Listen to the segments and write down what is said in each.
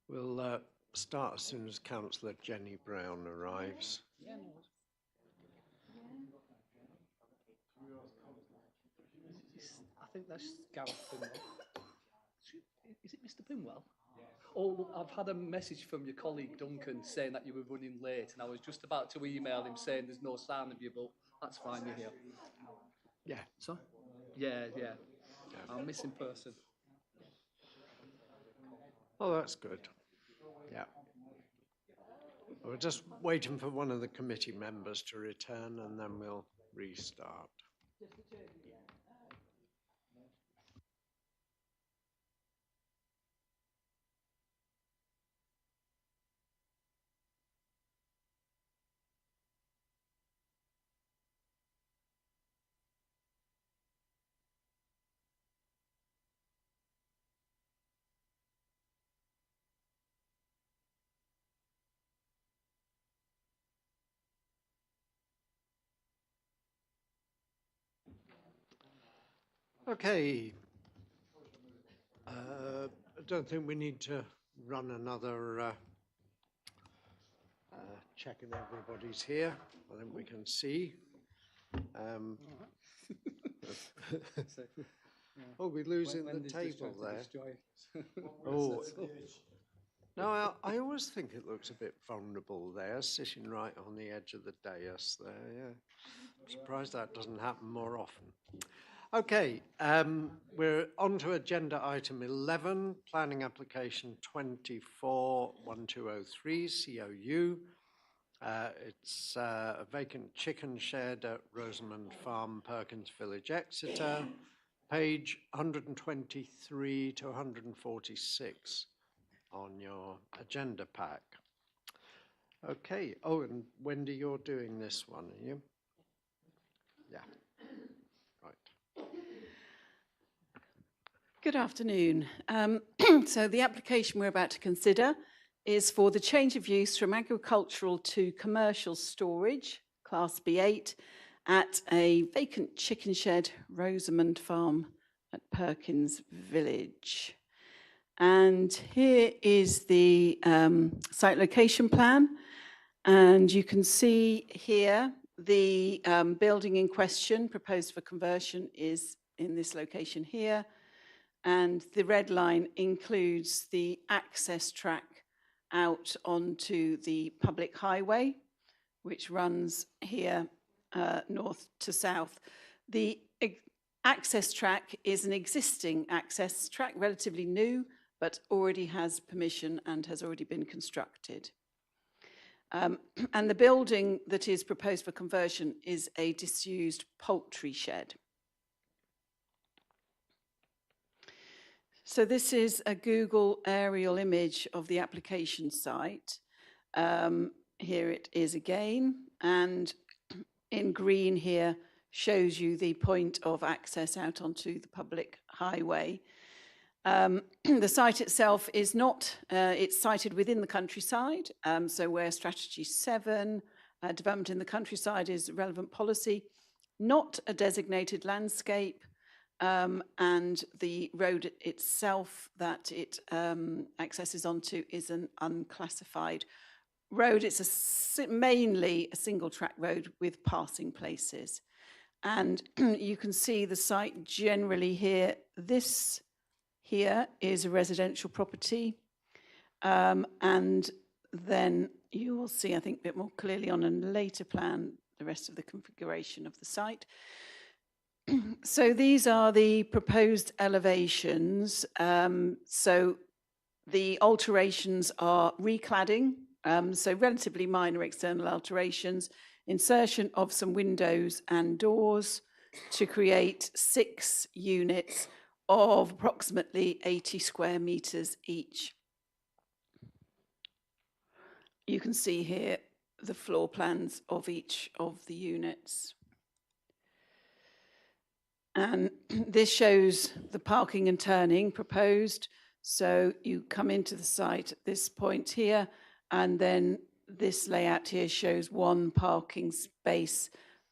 We'll start as soon as Councillor Jenny Brown arrives. I think that's Gareth Pinwell. Is it Mr. Pinwell? Oh, I've had a message from your colleague Duncan saying that you were running late, and I was just about to email him saying there's no sign of you, but that's fine, you're here. Yeah. So? Yeah. I'll miss in person. Oh, that's good. Yeah. We're just waiting for one of the committee members to return and then we'll restart. Okay. I don't think we need to run another checking everybody's here. I think we can see. Oh, we're losing the table there. Oh, no, I always think it looks a bit vulnerable there, sitting right on the edge of the dais there, yeah. I'm surprised that doesn't happen more often. Okay, we're on to agenda item 11, planning application 24-1203, COU. It's a vacant chicken shed at Rosamond Farm, Perkins Village, Exeter, page 123 to 146 on your agenda pack. Okay, oh, and Wendy, you're doing this one, are you? Yeah, right. Good afternoon. So the application we're about to consider is for the change of use from agricultural to commercial storage, Class B8, at a vacant chicken shed, Rosamond Farm at Perkins Village. And here is the site location plan. And you can see here the building in question proposed for conversion is in this location here. And the red line includes the access track out onto the public highway, which runs here north to south. The access track is an existing access track, relatively new, but already has permission and has already been constructed. And the building that is proposed for conversion is a disused poultry shed. So this is a Google aerial image of the application site. Here it is again, and in green here shows you the point of access out onto the public highway. The site itself is not, it's sited within the countryside, so where Strategy 7, development in the countryside is relevant policy, not a designated landscape, and the road itself that it accesses onto is an unclassified road. It's mainly a single track road with passing places. And you can see the site generally here. This here is a residential property. And then you will see, I think, a bit more clearly on a later plan, the rest of the configuration of the site. So these are the proposed elevations. So the alterations are recladding, so relatively minor external alterations, insertion of some windows and doors to create 6 units of approximately 80 square meters each. You can see here the floor plans of each of the units. And this shows the parking and turning proposed. So you come into the site at this point here, and then this layout here shows 1 parking space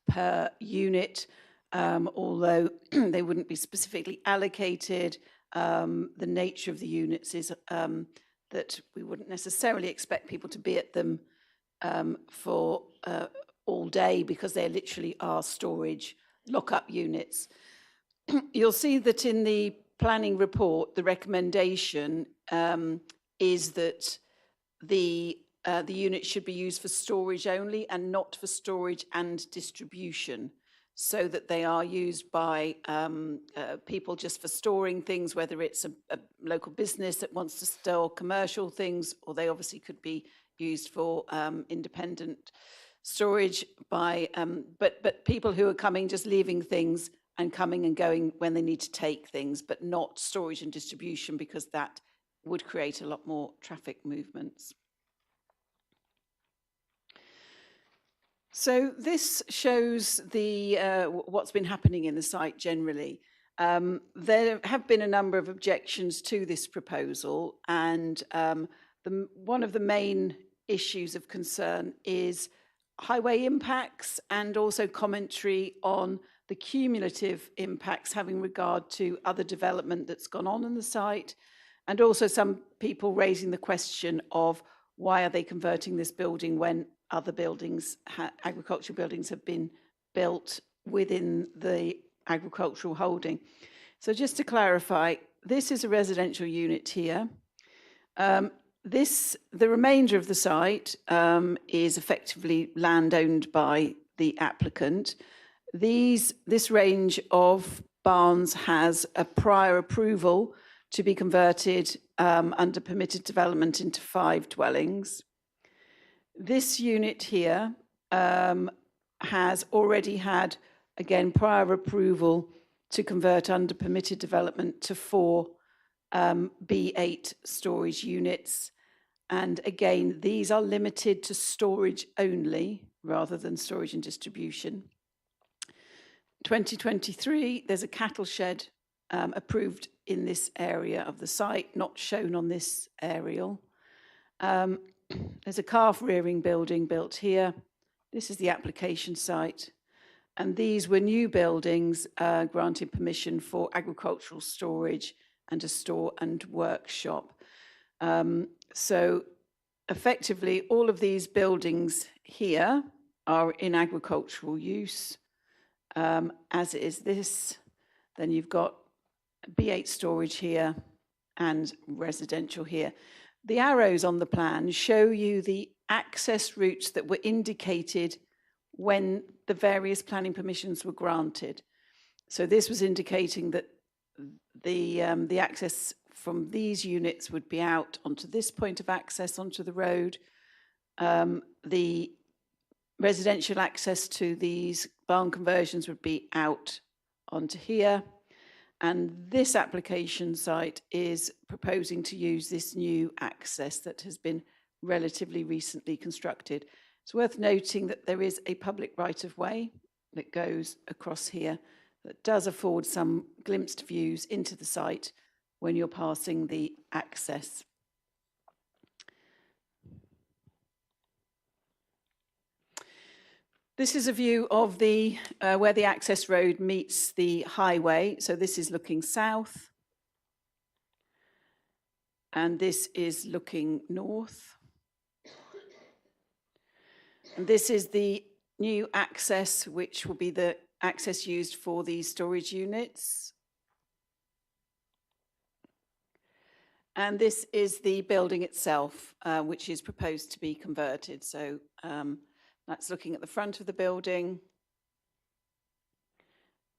per unit, although they wouldn't be specifically allocated. The nature of the units is that we wouldn't necessarily expect people to be at them for all day, because they literally are storage lock-up units. You'll see that in the planning report, the recommendation is that the units should be used for storage only and not for storage and distribution, so that they are used by people just for storing things, whether it's a local business that wants to store commercial things, or they obviously could be used for independent storage by, but people who are coming, just leaving things and coming and going when they need to take things, but not storage and distribution, because that would create a lot more traffic movements. So this shows the what's been happening in the site generally. There have been a number of objections to this proposal, and one of the main issues of concern is highway impacts, and also commentary on the cumulative impacts having regard to other development that's gone on in the site, and also some people raising the question of why are they converting this building when other buildings, agricultural buildings, have been built within the agricultural holding. So just to clarify, this is a residential unit here. The remainder of the site is effectively land owned by the applicant. This range of barns has a prior approval to be converted under permitted development into 5 dwellings. This unit here has already had, again, prior approval to convert under permitted development to 4 B8 storage units. And again, these are limited to storage only rather than storage and distribution. 2023, there's a cattle shed approved in this area of the site, not shown on this aerial. There's a calf rearing building built here. This is the application site. And these were new buildings granted permission for agricultural storage and a store and workshop. So effectively, all of these buildings here are in agricultural use, as is this. Then you've got B8 storage here and residential here. The arrows on the plan show you the access routes that were indicated when the various planning permissions were granted. So this was indicating that the access from these units would be out onto this point of access onto the road. The residential access to these barn conversions would be out onto here. And this application site is proposing to use this new access that has been relatively recently constructed. It's worth noting that there is a public right-of-way that goes across here that does afford some glimpsed views into the site when you're passing the access. This is a view of the where the access road meets the highway. So this is looking south, and this is looking north. And this is the new access, which will be the access used for the storage units. And this is the building itself, which is proposed to be converted. So that's looking at the front of the building.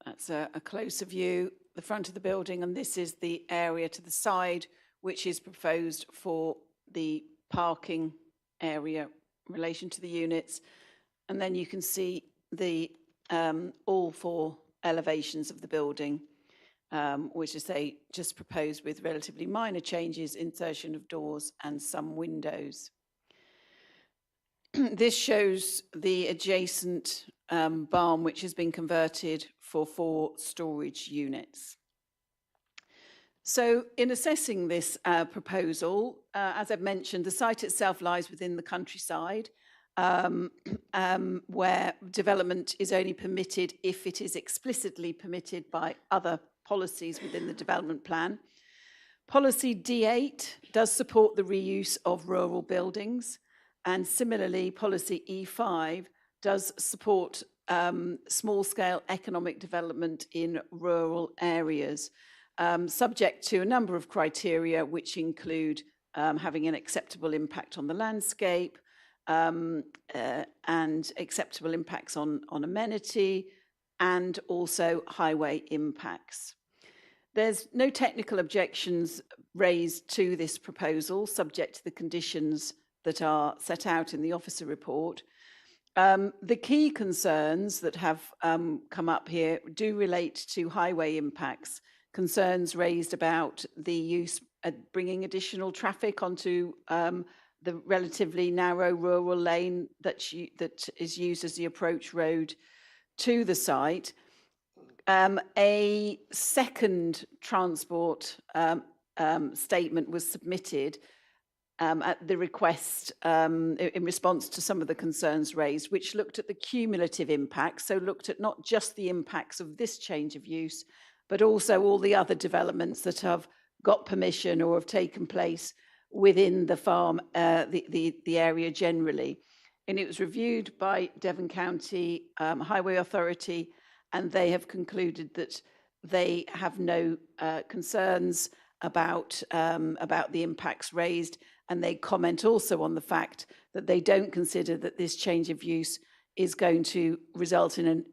That's a closer view, the front of the building, and this is the area to the side, which is proposed for the parking area in relation to the units. And then you can see the all 4 elevations of the building, which is just proposed with relatively minor changes, insertion of doors and some windows. This shows the adjacent barn, which has been converted for 4 storage units. So in assessing this proposal, as I've mentioned, the site itself lies within the countryside, where development is only permitted if it is explicitly permitted by other policies within the development plan. Policy D8 does support the reuse of rural buildings, and similarly, policy E5 does support small-scale economic development in rural areas, subject to a number of criteria, which include having an acceptable impact on the landscape, and acceptable impacts on amenity, and also highway impacts. There's no technical objections raised to this proposal, subject to the conditions that are set out in the officer report. The key concerns that have come up here do relate to highway impacts, concerns raised about the use, bringing additional traffic onto the relatively narrow rural lane that is used as the approach road to the site. A second transport statement was submitted at the request in response to some of the concerns raised, which looked at the cumulative impacts, so looked at not just the impacts of this change of use, but also all the other developments that have got permission or have taken place within the farm, the area generally. And it was reviewed by Devon County Highway Authority, and they have concluded that they have no concerns about the impacts raised, and they comment also on the fact that they don't consider that this change of use is going to result in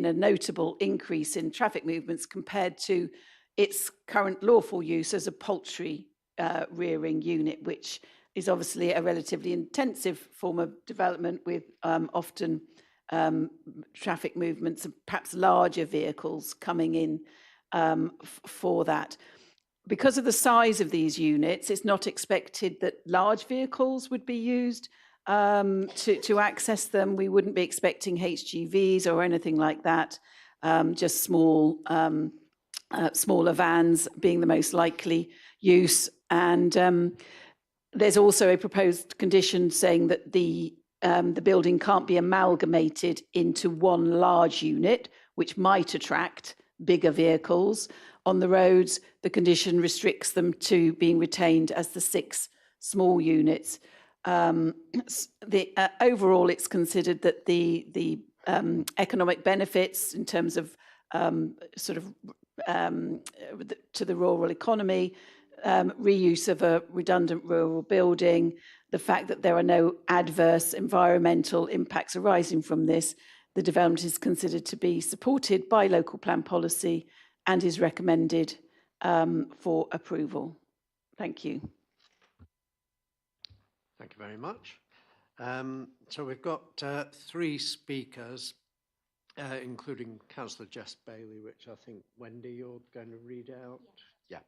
a notable increase in traffic movements compared to its current lawful use as a poultry rearing unit, which is obviously a relatively intensive form of development with often traffic movements and perhaps larger vehicles coming in for that. Because of the size of these units, it's not expected that large vehicles would be used to access them. We wouldn't be expecting HGVs or anything like that, just smaller vans being the most likely use. And there's also a proposed condition saying that the building can't be amalgamated into one large unit, which might attract bigger vehicles. On the roads, the condition restricts them to being retained as the 6 small units. Overall, it's considered that the economic benefits in terms of to the rural economy, reuse of a redundant rural building, the fact that there are no adverse environmental impacts arising from this, the development is considered to be supported by local plan policy and is recommended for approval. Thank you. Thank you very much. So we've got 3 speakers, including Councillor Jess Bailey, which I think, Wendy, you're going to read out. Yeah.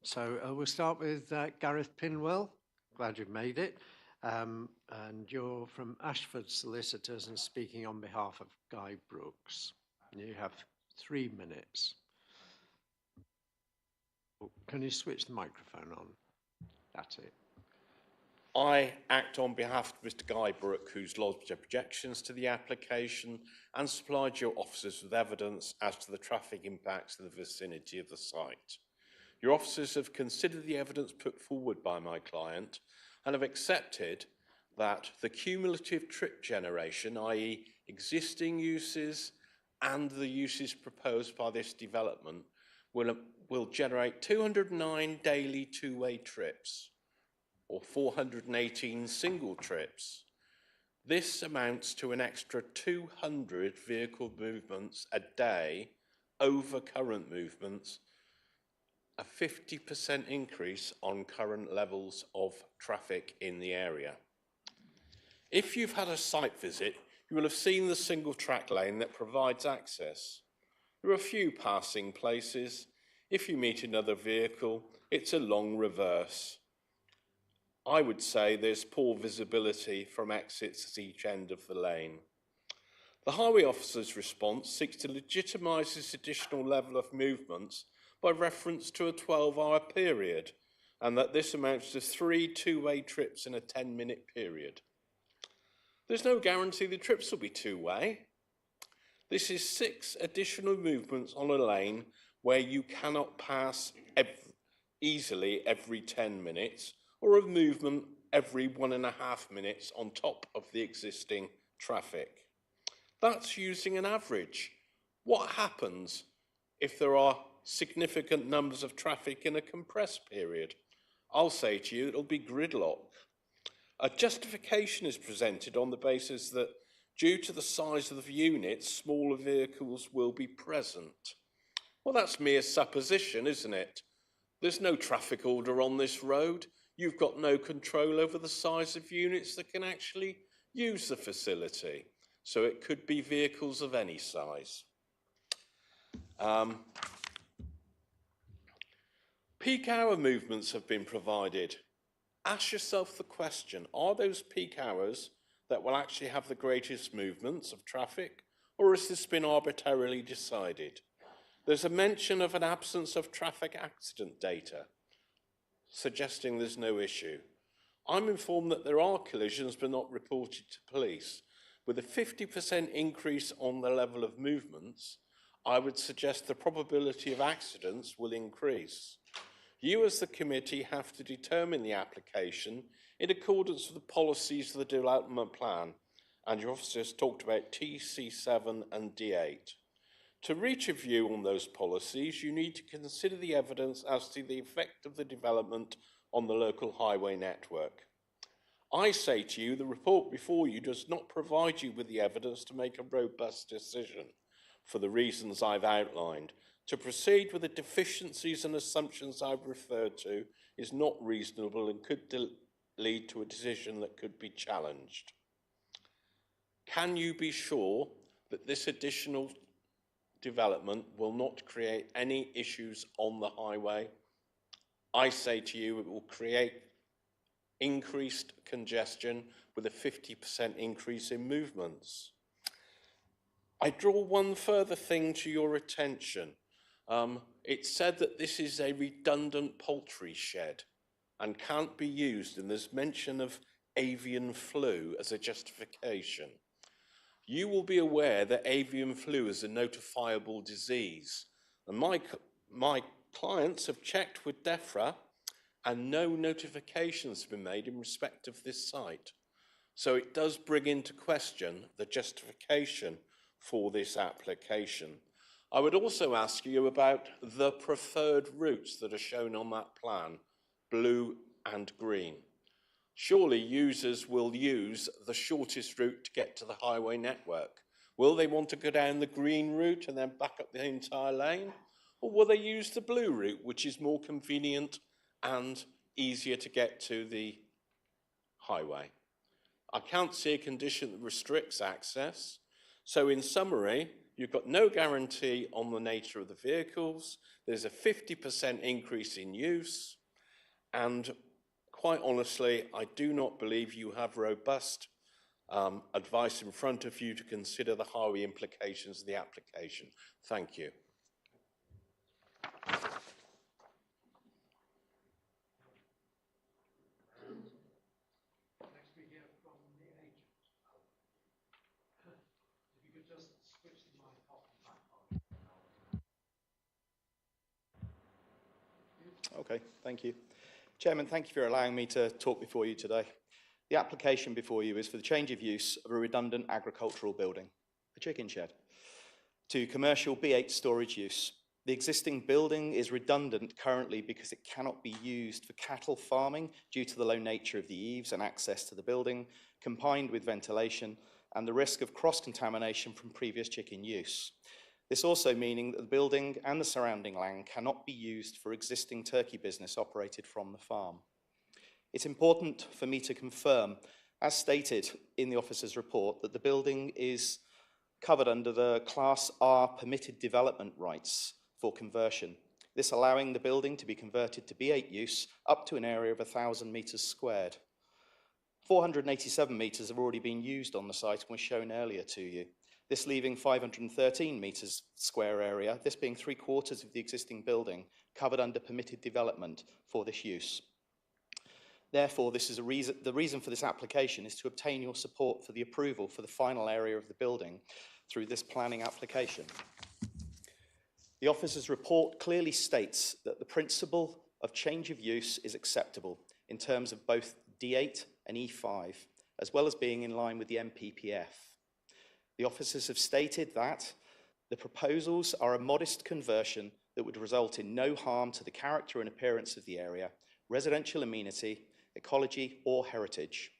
So we'll start with Gareth Pinwell. Glad you've made it. And you're from Ashford Solicitors and speaking on behalf of Guy Brooks. You have 3 minutes. Can you switch the microphone on? That's it. I act on behalf of Mr. Guy Brooke, who's lodged objections to the application and supplied your officers with evidence as to the traffic impacts in the vicinity of the site. Your officers have considered the evidence put forward by my client and have accepted that the cumulative trip generation, i.e. existing uses and the uses proposed by this development, will generate 209 daily two-way trips or 418 single trips. This amounts to an extra 200 vehicle movements a day over current movements, a 50% increase on current levels of traffic in the area. If you've had a site visit, you will have seen the single track lane that provides access. There are a few passing places. If you meet another vehicle, it's a long reverse. I would say there's poor visibility from exits at each end of the lane. The highway officer's response seeks to legitimise this additional level of movements by reference to a 12-hour period, and that this amounts to 3 two-way trips in a 10-minute period. There's no guarantee the trips will be two-way. This is 6 additional movements on a lane where you cannot pass easily every 10 minutes or a movement every 1.5 minutes on top of the existing traffic. That's using an average. What happens if there are significant numbers of traffic in a compressed period? I'll say to you, it'll be gridlock. A justification is presented on the basis that due to the size of the units, smaller vehicles will be present. Well, that's mere supposition, isn't it? There's no traffic order on this road. You've got no control over the size of units that can actually use the facility. So it could be vehicles of any size. Peak hour movements have been provided. Ask yourself the question, are those peak hours that will actually have the greatest movements of traffic, or has this been arbitrarily decided? There's a mention of an absence of traffic accident data, suggesting there's no issue. I'm informed that there are collisions but not reported to police. With a 50% increase on the level of movements, I would suggest the probability of accidents will increase. You as the committee have to determine the application in accordance with the policies of the development plan, and your officers talked about TC7 and D8. To reach a view on those policies, you need to consider the evidence as to the effect of the development on the local highway network. I say to you, the report before you does not provide you with the evidence to make a robust decision for the reasons I've outlined. To proceed with the deficiencies and assumptions I've referred to is not reasonable and could lead to a decision that could be challenged. Can you be sure that this additional development will not create any issues on the highway? I say to you, it will create increased congestion with a 50% increase in movements. I draw one further thing to your attention. It's said that this is a redundant poultry shed and can't be used, and there's mention of avian flu as a justification. You will be aware that avian flu is a notifiable disease, and my clients have checked with DEFRA and no notifications have been made in respect of this site. So it does bring into question the justification for this application. I would also ask you about the preferred routes that are shown on that plan, blue and green. Surely users will use the shortest route to get to the highway network. Will they want to go down the green route and then back up the entire lane? Or will they use the blue route, which is more convenient and easier to get to the highway? I can't see a condition that restricts access. So in summary, you've got no guarantee on the nature of the vehicles. There's a 50% increase in use. And quite honestly, I do not believe you have robust advice in front of you to consider the highway implications of the application. Thank you. Okay, thank you. Chairman, thank you for allowing me to talk before you today. The application before you is for the change of use of a redundant agricultural building, a chicken shed, to commercial B8 storage use. The existing building is redundant currently because it cannot be used for cattle farming due to the low nature of the eaves and access to the building, combined with ventilation and the risk of cross-contamination from previous chicken use. This also meaning that the building and the surrounding land cannot be used for existing turkey business operated from the farm. It's important for me to confirm, as stated in the officer's report, that the building is covered under the Class R permitted development rights for conversion, this allowing the building to be converted to B8 use up to an area of 1,000 metres squared. 487 metres have already been used on the site and were shown earlier to you. This leaving 513 metres square area, this being 3/4 of the existing building, covered under permitted development for this use. Therefore, this is the reason for this application is to obtain your support for the approval for the final area of the building through this planning application. The officer's report clearly states that the principal of change of use is acceptable in terms of both D8 and E5, as well as being in line with the NPPF. The officers have stated that the proposals are a modest conversion that would result in no harm to the character and appearance of the area, residential amenity, ecology or heritage.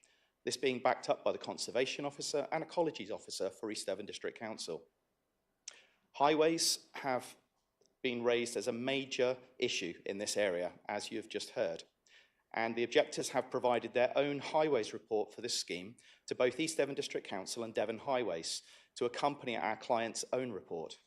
This being backed up by the Conservation Officer and Ecology Officer for East Devon District Council. Highways have been raised as a major issue in this area, as you've just heard. And the objectors have provided their own highways report for this scheme to both East Devon District Council and Devon Highways to accompany our client's own report.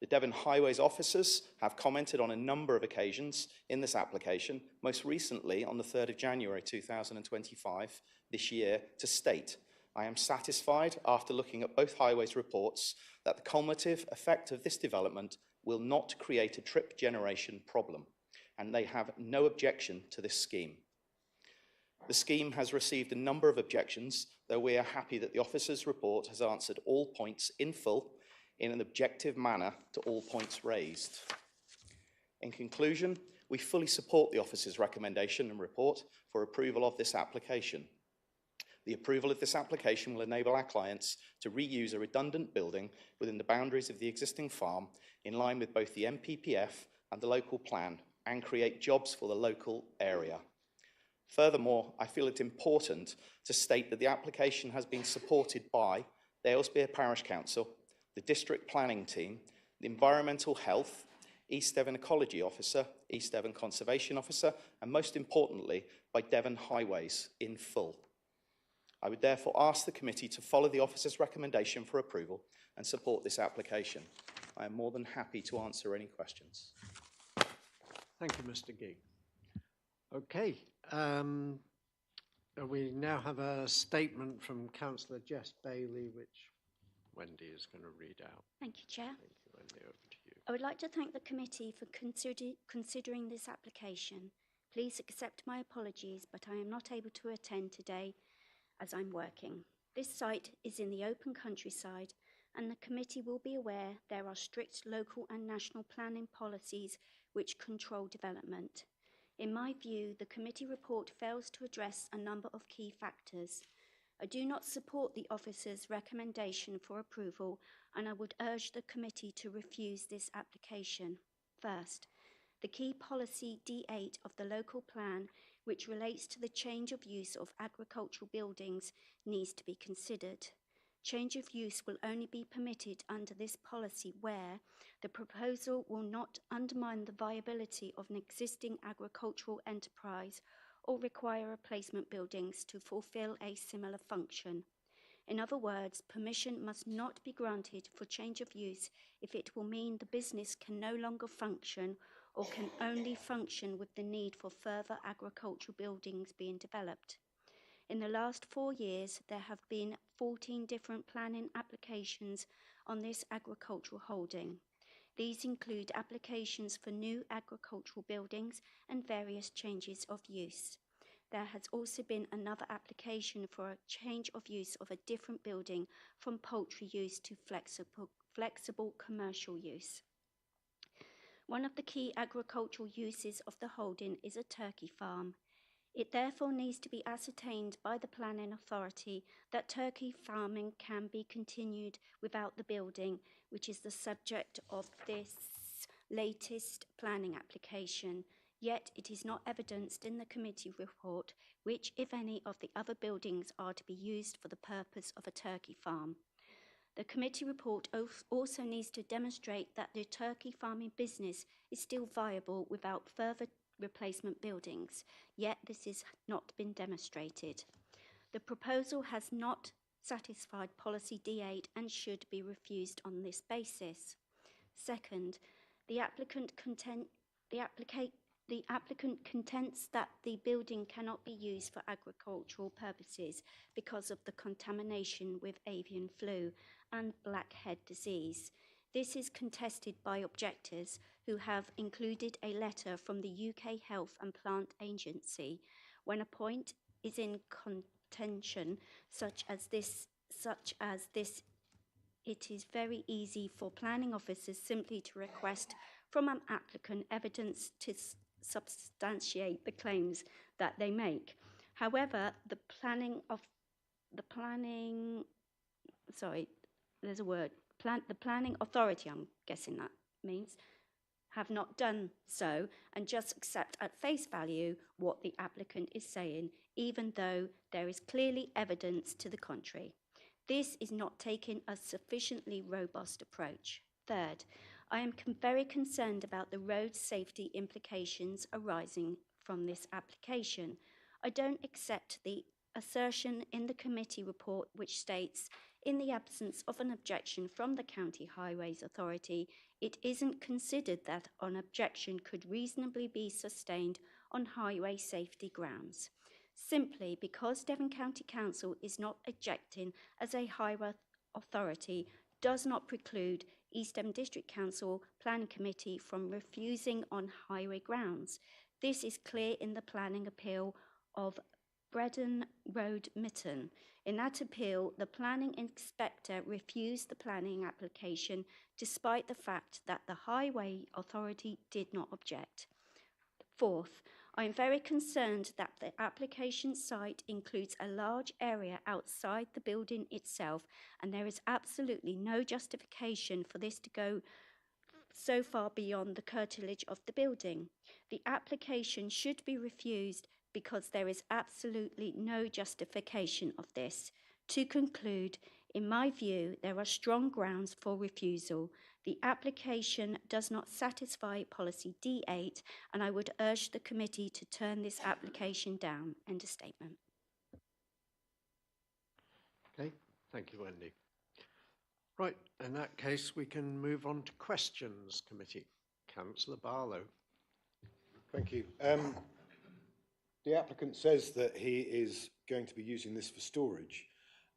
The Devon Highways officers have commented on a number of occasions in this application, most recently on the 3rd of January 2025 this year, to state, I am satisfied after looking at both highways reports that the cumulative effect of this development will not create a trip generation problem, and they have no objection to this scheme. The scheme has received a number of objections, though we are happy that the officer's report has answered all points in full in an objective manner to all points raised. In conclusion, we fully support the officer's recommendation and report for approval of this application. The approval of this application will enable our clients to reuse a redundant building within the boundaries of the existing farm in line with both the NPPF and the local plan and create jobs for the local area. Furthermore, I feel it's important to state that the application has been supported by the Aylesbury Parish Council, the District Planning Team, the Environmental Health, East Devon Ecology Officer, East Devon Conservation Officer, and most importantly, by Devon Highways in full. I would therefore ask the committee to follow the officer's recommendation for approval and support this application. I am more than happy to answer any questions. Thank you, Mr. Gee. Okay, we now have a statement from Councillor Jess Bailey, which Wendy is going to read out. Thank you, Chair. Thank you, Wendy, over to you. I would like to thank the committee for considering this application. Please accept my apologies, but I am not able to attend today as I'm working. This site is in the open countryside, and the committee will be aware there are strict local and national planning policies which control development. In my view, the committee report fails to address a number of key factors. I do not support the officer's recommendation for approval, and I would urge the committee to refuse this application. First, the key policy D8 of the local plan, which relates to the change of use of agricultural buildings, needs to be considered. Change of use will only be permitted under this policy where the proposal will not undermine the viability of an existing agricultural enterprise or require replacement buildings to fulfill a similar function. In other words, permission must not be granted for change of use if it will mean the business can no longer function or can only function with the need for further agricultural buildings being developed. In the last 4 years, there have been 14 different planning applications on this agricultural holding. These include applications for new agricultural buildings and various changes of use. There has also been another application for a change of use of a different building from poultry use to flexible commercial use. One of the key agricultural uses of the holding is a turkey farm. It therefore needs to be ascertained by the planning authority that turkey farming can be continued without the building, which is the subject of this latest planning application. Yet it is not evidenced in the committee report which, if any, of the other buildings are to be used for the purpose of a turkey farm. The committee report also needs to demonstrate that the turkey farming business is still viable without further replacement buildings, yet this has not been demonstrated. The proposal has not satisfied policy D8 and should be refused on this basis. Second, the applicant contends that the building cannot be used for agricultural purposes because of the contamination with avian flu and blackhead disease. This is contested by objectors who have included a letter from the UK Health and Plant Agency. When a point is in contention such as this, it is very easy for planning officers simply to request from an applicant evidence substantiate the claims that they make. However, the planning authority, I'm guessing that means, have not done so and just accept at face value what the applicant is saying, even though there is clearly evidence to the contrary. This is not taking a sufficiently robust approach. Third, I am very concerned about the road safety implications arising from this application. I don't accept the assertion in the committee report which states, in the absence of an objection from the County Highways Authority, it isn't considered that an objection could reasonably be sustained on highway safety grounds. Simply because Devon County Council is not objecting as a highway authority does not preclude East Devon District Council Planning Committee from refusing on highway grounds. This is clear in the planning appeal of Bredon Road, Mitton. In that appeal, the planning inspector refused the planning application despite the fact that the highway authority did not object. Fourth, I am very concerned that the application site includes a large area outside the building itself, and there is absolutely no justification for this to go so far beyond the curtilage of the building. The application should be refused because there is absolutely no justification of this. To conclude, in my view, there are strong grounds for refusal. The application does not satisfy policy D8, and I would urge the committee to turn this application down. End of statement. Okay, thank you, Wendy. Right, in that case, we can move on to questions committee. Councillor Barlow. Thank you. The applicant says that he is going to be using this for storage,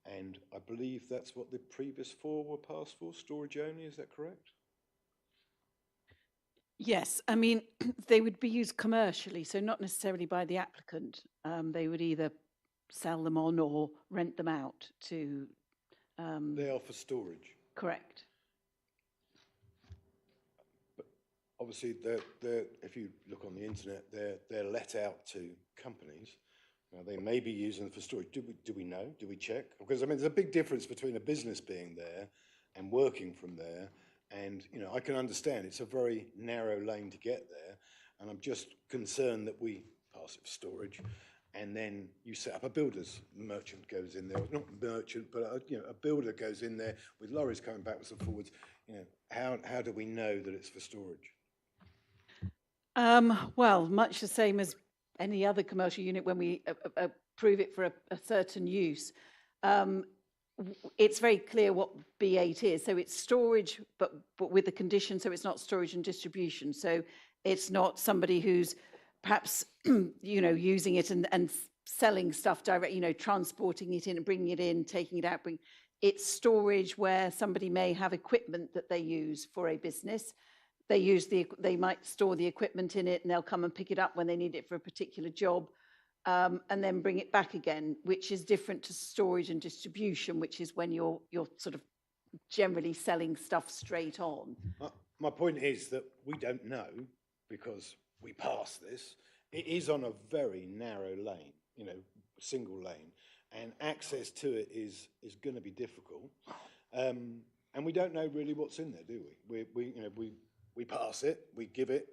and I believe that's what the previous 4 were passed for, storage only, is that correct? Yes, I mean, they would be used commercially, so not necessarily by the applicant. They would either sell them on or rent them out to... They are for storage? Correct. But obviously, if you look on the internet, they're let out to companies. Now, they may be using them for storage. Do we know? Do we check? Because, I mean, there's a big difference between a business being there and working from there. And, you know, I can understand it's a very narrow lane to get there. And I'm just concerned that we pass it for storage and then you set up a builder's merchant goes in there. Not merchant, but a builder goes in there with lorries coming backwards and forwards. You know, how do we know that it's for storage? Well, much the same as any other commercial unit when we approve it for a certain use. It's very clear what B8 is. So it's storage, but with the condition, so it's not storage and distribution. So it's not somebody who's perhaps, you know, using it and selling stuff direct, you know, transporting it in and bringing it in, taking it out. It's storage where somebody may have equipment that they use for a business. They might store the equipment in it and they'll come and pick it up when they need it for a particular job. And then bring it back again, which is different to storage and distribution, which is when you're sort of generally selling stuff straight on. My point is that we don't know because we pass this. It is on a very narrow lane, you know, single lane, and access to it is going to be difficult. And we don't know really what's in there, do we? We pass it, we give it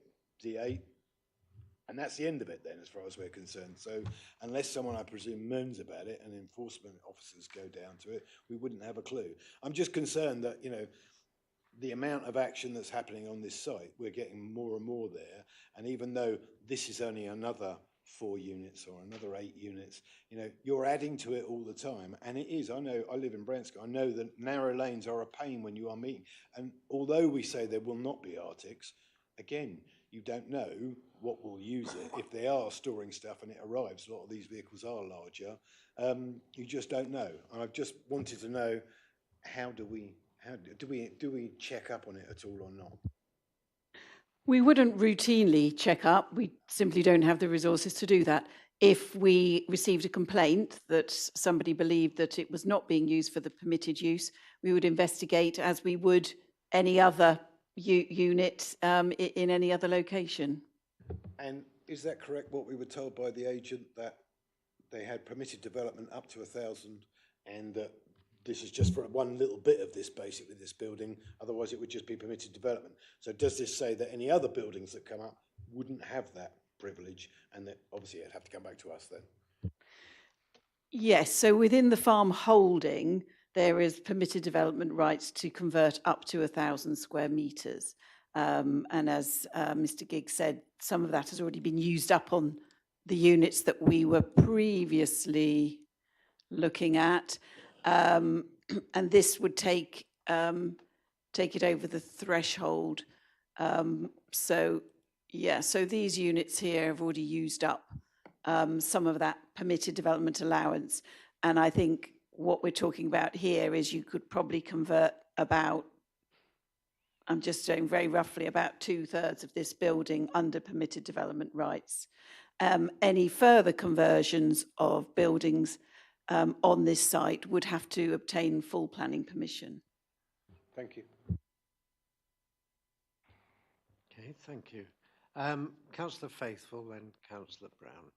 D8. And that's the end of it then, as far as we're concerned. So unless someone, I presume, moans about it and enforcement officers go down to it, we wouldn't have a clue. I'm just concerned that, you know, the amount of action that's happening on this site, we're getting more and more there. And even though this is only another 4 units or another 8 units, you know, you're adding to it all the time. And it is, I know, I live in Brentskott, I know that narrow lanes are a pain when you are meeting. And although we say there will not be Arctics, again, you don't know what will use it. If they are storing stuff and it arrives, a lot of these vehicles are larger, you just don't know. And I've just wanted to know, do we check up on it at all or not? We wouldn't routinely check up. We simply don't have the resources to do that. If we received a complaint that somebody believed that it was not being used for the permitted use, we would investigate as we would any other unit in any other location. And is that correct, what we were told by the agent, that they had permitted development up to 1,000 and that this is just for one little bit of this, basically, this building, otherwise it would just be permitted development? So does this say that any other buildings that come up wouldn't have that privilege, and that obviously it'd have to come back to us then? Yes, so within the farm holding, there is permitted development rights to convert up to 1,000 square metres. And as Mr. Giggs said, some of that has already been used up on the units that we were previously looking at. And this would take it over the threshold. So these units here have already used up some of that permitted development allowance. And I think what we're talking about here is you could probably convert about, I'm just saying very roughly, about 2/3 of this building under permitted development rights. Any further conversions of buildings on this site would have to obtain full planning permission. Thank you. Okay, thank you. Councillor Faithful, then Councillor Brown.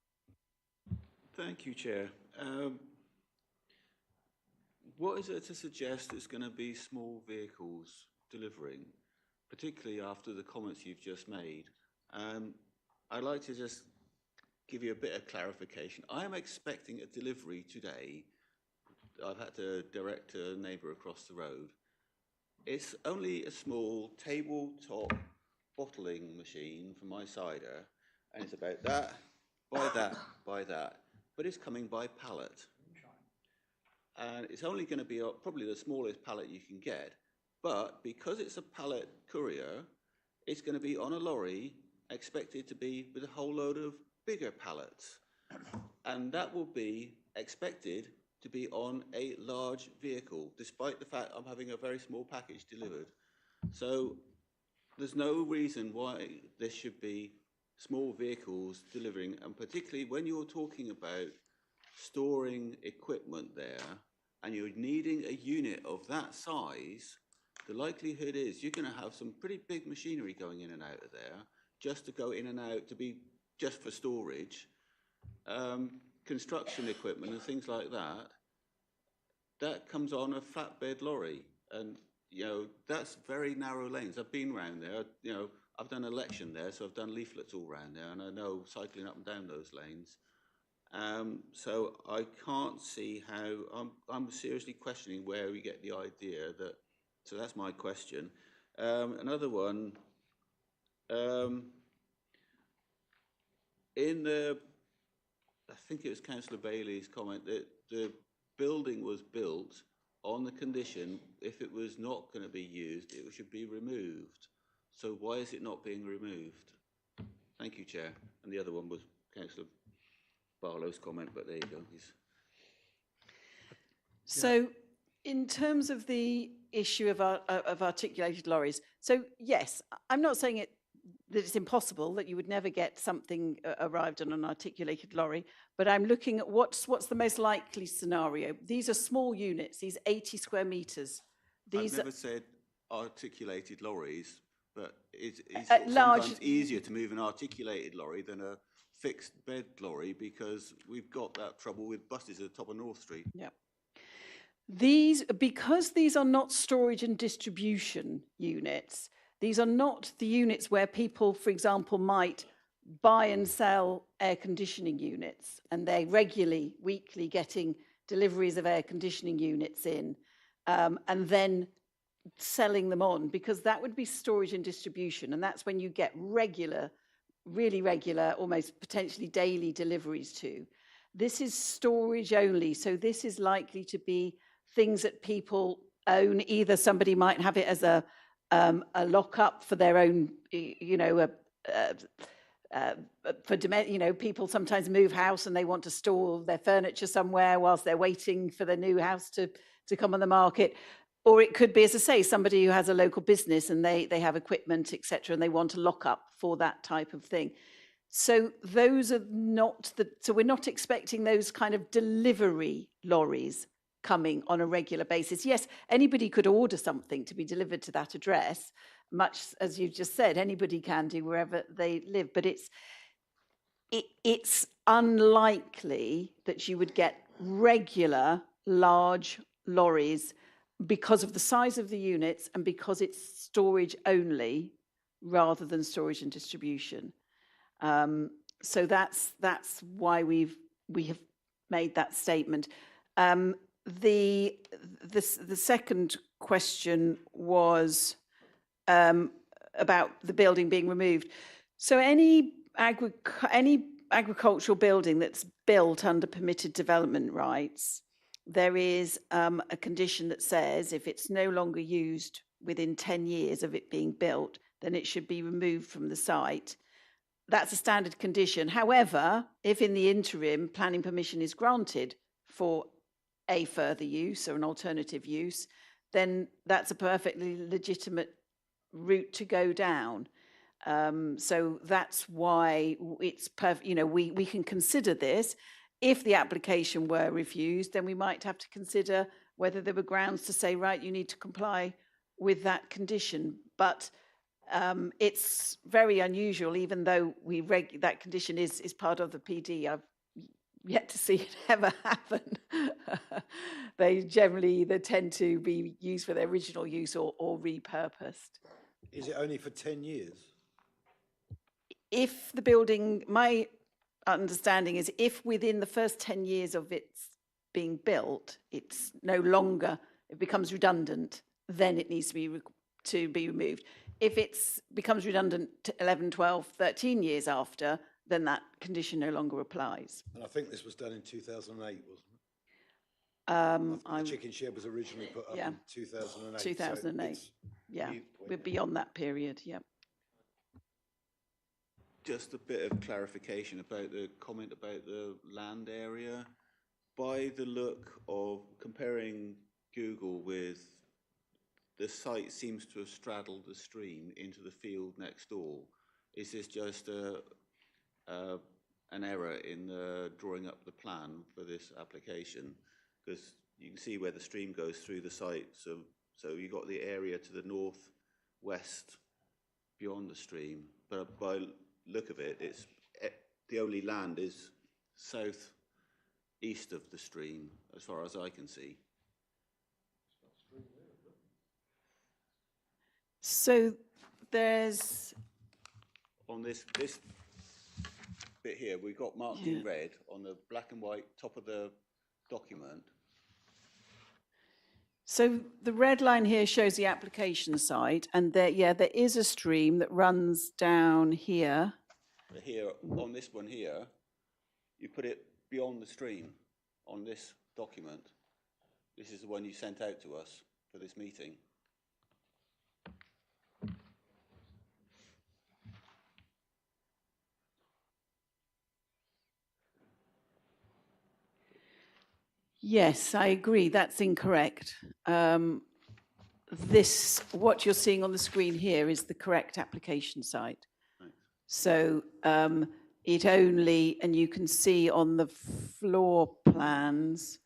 Thank you, Chair. What is it to suggest it's going to be small vehicles delivering, particularly after the comments you've just made? I'd like to just give you a bit of clarification. I am expecting a delivery today. I've had to direct a neighbour across the road. It's only a small tabletop bottling machine for my cider, and it's about that, by that, but it's coming by pallet. And it's only going to be probably the smallest pallet you can get, but because it's a pallet courier, it's going to be on a lorry, expected to be with a whole load of bigger pallets. And that will be expected to be on a large vehicle, despite the fact I'm having a very small package delivered. So there's no reason why there should be small vehicles delivering, and particularly when you're talking about storing equipment there and you're needing a unit of that size, the likelihood is you're going to have some pretty big machinery going in and out of there, just to go in and out to be just for storage. Construction equipment and things like that, that comes on a flatbed lorry, and you know that's very narrow lanes. I've been around there, you know, I've done an election there, so I've done leaflets all around there, and I know cycling up and down those lanes. So I can't see how, I'm seriously questioning where we get the idea that, so that's my question. Another one, in the, I think it was Councillor Bailey's comment that the building was built on the condition if it was not going to be used, it should be removed. So why is it not being removed? Thank you, Chair. And the other one was Councillor Barlow's comment, but there you go. So in terms of the issue of articulated lorries, so yes, I'm not saying that it's impossible, that you would never get something arrived on an articulated lorry, but I'm looking at what's the most likely scenario. These are small units, these 80 square metres. I've never said articulated lorries, but it's large, sometimes easier to move an articulated lorry than a fixed bed lorry, because we've got that trouble with buses at the top of North Street. Yeah. Because these are not storage and distribution units, these are not the units where people, for example, might buy and sell air conditioning units, and they're regularly, weekly getting deliveries of air conditioning units in, and then selling them on, because that would be storage and distribution, and that's when you get regular, really regular, almost potentially daily deliveries to. This is storage only, so this is likely to be things that people own. Either somebody might have it as a lockup for their own, you know, people sometimes move house and they want to store their furniture somewhere whilst they're waiting for the new house to come on the market. Or it could be, as I say, somebody who has a local business and they have equipment, etc., and they want a lock-up for that type of thing. So those are not so we're not expecting those kind of delivery lorries coming on a regular basis. Yes, anybody could order something to be delivered to that address, much as you just said, anybody can do wherever they live, but it's unlikely that you would get regular large lorries because of the size of the units and because it's storage only rather than storage and distribution. So that's why we have made that statement. The second question was about the building being removed. So any agricultural building that's built under permitted development rights, there is a condition that says if it's no longer used within 10 years of it being built, then it should be removed from the site. That's a standard condition. However, if in the interim planning permission is granted for a further use or an alternative use, then that's a perfectly legitimate route to go down. So that's why it's perfect. You know, we can consider this. If the application were refused, then we might have to consider whether there were grounds to say, right, you need to comply with that condition. But it's very unusual, even though that condition is part of the PD. I've yet to see it ever happen. They generally either tend to be used for their original use or repurposed. Is it only for 10 years? If the building, my understanding is if within the first 10 years of its being built, it's no longer, it becomes redundant, then it needs to be removed. If it becomes redundant 11, 12, 13 years after, then that condition no longer applies. And I think this was done in 2008, wasn't it? The chicken shed was originally put up in 2008. 2008, so yeah. We're beyond that period, yeah. Just a bit of clarification about the comment about the land area. By the look of comparing Google with the site seems to have straddled the stream into the field next door. Is this just an error in drawing up the plan for this application? Because you can see where the stream goes through the site. So you've got the area to the northwest beyond the stream. But by look of it, it's the only land is south east of the stream, as far as I can see. So there's on this bit here, we've got marked in red on the black and white top of the document. So the red line here shows the application site, and there is a stream that runs down here. Here, on this one here, you put it beyond the stream on this document. This is the one you sent out to us for this meeting. Yes, I agree. That's incorrect. What you're seeing on the screen here is the correct application site. Right. So it only, and you can see on the floor plans,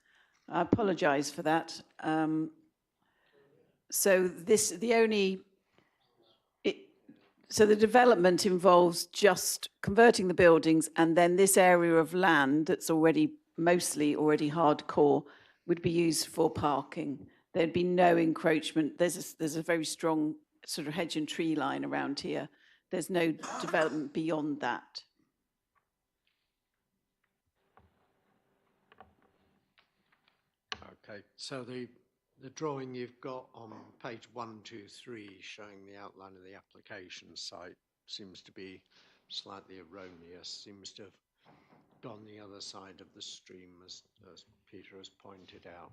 I apologize for that. So the development involves just converting the buildings, and then this area of land that's mostly already hardcore would be used for parking. There'd be no encroachment. There's a very strong sort of hedge and tree line around here. There's no development beyond that. Okay, so the drawing you've got on page 123 showing the outline of the application site seems to be slightly erroneous, seems to have gone the other side of the stream, as Peter has pointed out.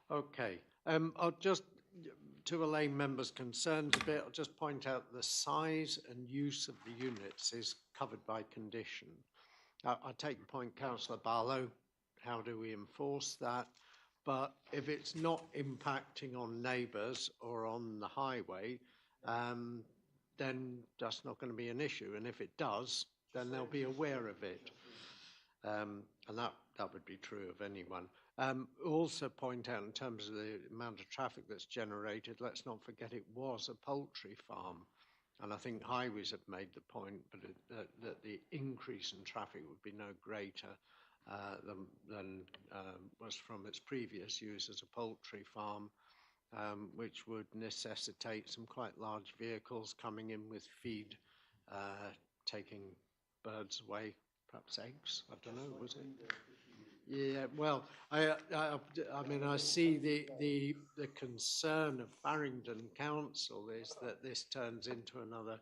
Okay, I'll just, to allay members' concerns a bit, I'll just point out the size and use of the units is covered by condition. I take the point, Councillor Barlow, how do we enforce that? But if it's not impacting on neighbours or on the highway, then that's not going to be an issue. And if it does, then they'll be aware of it. And that would be true of anyone. Also point out in terms of the amount of traffic that's generated, let's not forget it was a poultry farm. And I think Highways have made the point that the increase in traffic would be no greater than was from its previous use as a poultry farm, which would necessitate some quite large vehicles coming in with feed, taking birds away, perhaps eggs, I don't know, was it? Yeah, well, I mean, I see the concern of Farringdon Council is that this turns into another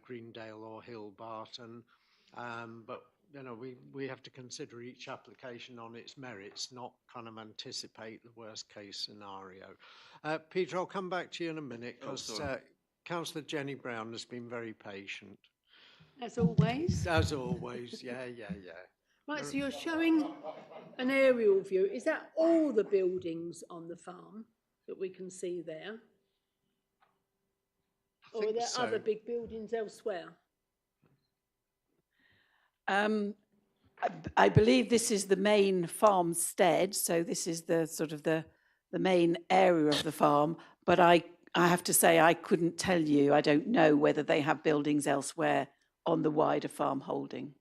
Greendale or Hill Barton, but you know, we have to consider each application on its merits, not kind of anticipate the worst case scenario. Peter, I'll come back to you in a minute because Councillor Jenny Brown has been very patient. As always. As always, yeah. Right, so you're showing an aerial view. Is that all the buildings on the farm that we can see there? Or are there other big buildings elsewhere? I believe this is the main farmstead, so this is the sort of the main area of the farm, but I have to say I couldn't tell you. I don't know whether they have buildings elsewhere on the wider farm holding.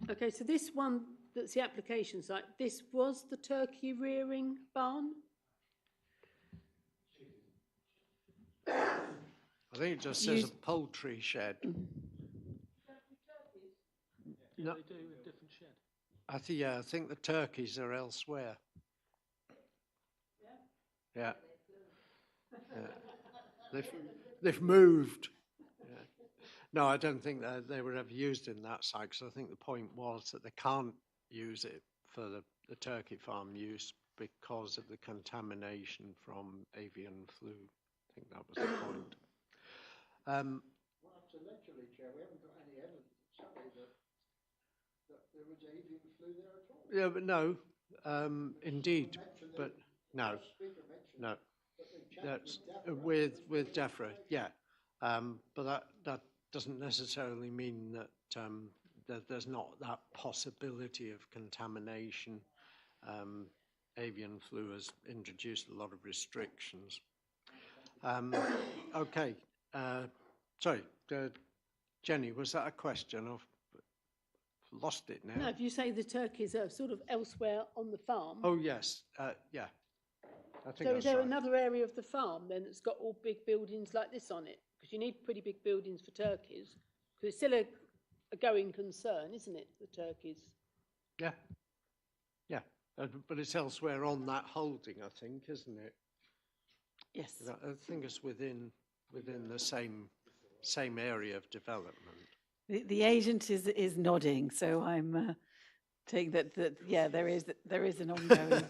Okay, so this one that's the application site, this was the turkey rearing barn? I think it just says a poultry shed. No, they do a different shed. I think the turkeys are elsewhere. Yeah. They've moved. Yeah. No, I don't think that they were ever used in that site, because I think the point was that they can't use it for the turkey farm use because of the contamination from avian flu. I think that was the point. Well, intellectually, Chair, we haven't got any evidence, have we, that there was avian flu there at all? Yeah, but no, indeed, but no. That's with DEFRA, yeah. But that doesn't necessarily mean that that there's not that possibility of contamination. Avian flu has introduced a lot of restrictions. Okay, sorry, Jenny, was that a question? I've lost it now. No, if you say the turkeys are sort of elsewhere on the farm. Oh, yes, yeah. I think So is there right. another area of the farm then that's got all big buildings like this on it? Because you need pretty big buildings for turkeys. Because it's still a going concern, isn't it, the turkeys? Yeah, yeah, but it's elsewhere on that holding, I think, isn't it? Yes. I think it's within the same area of development. The agent is nodding, so I'm taking that yeah, there is an ongoing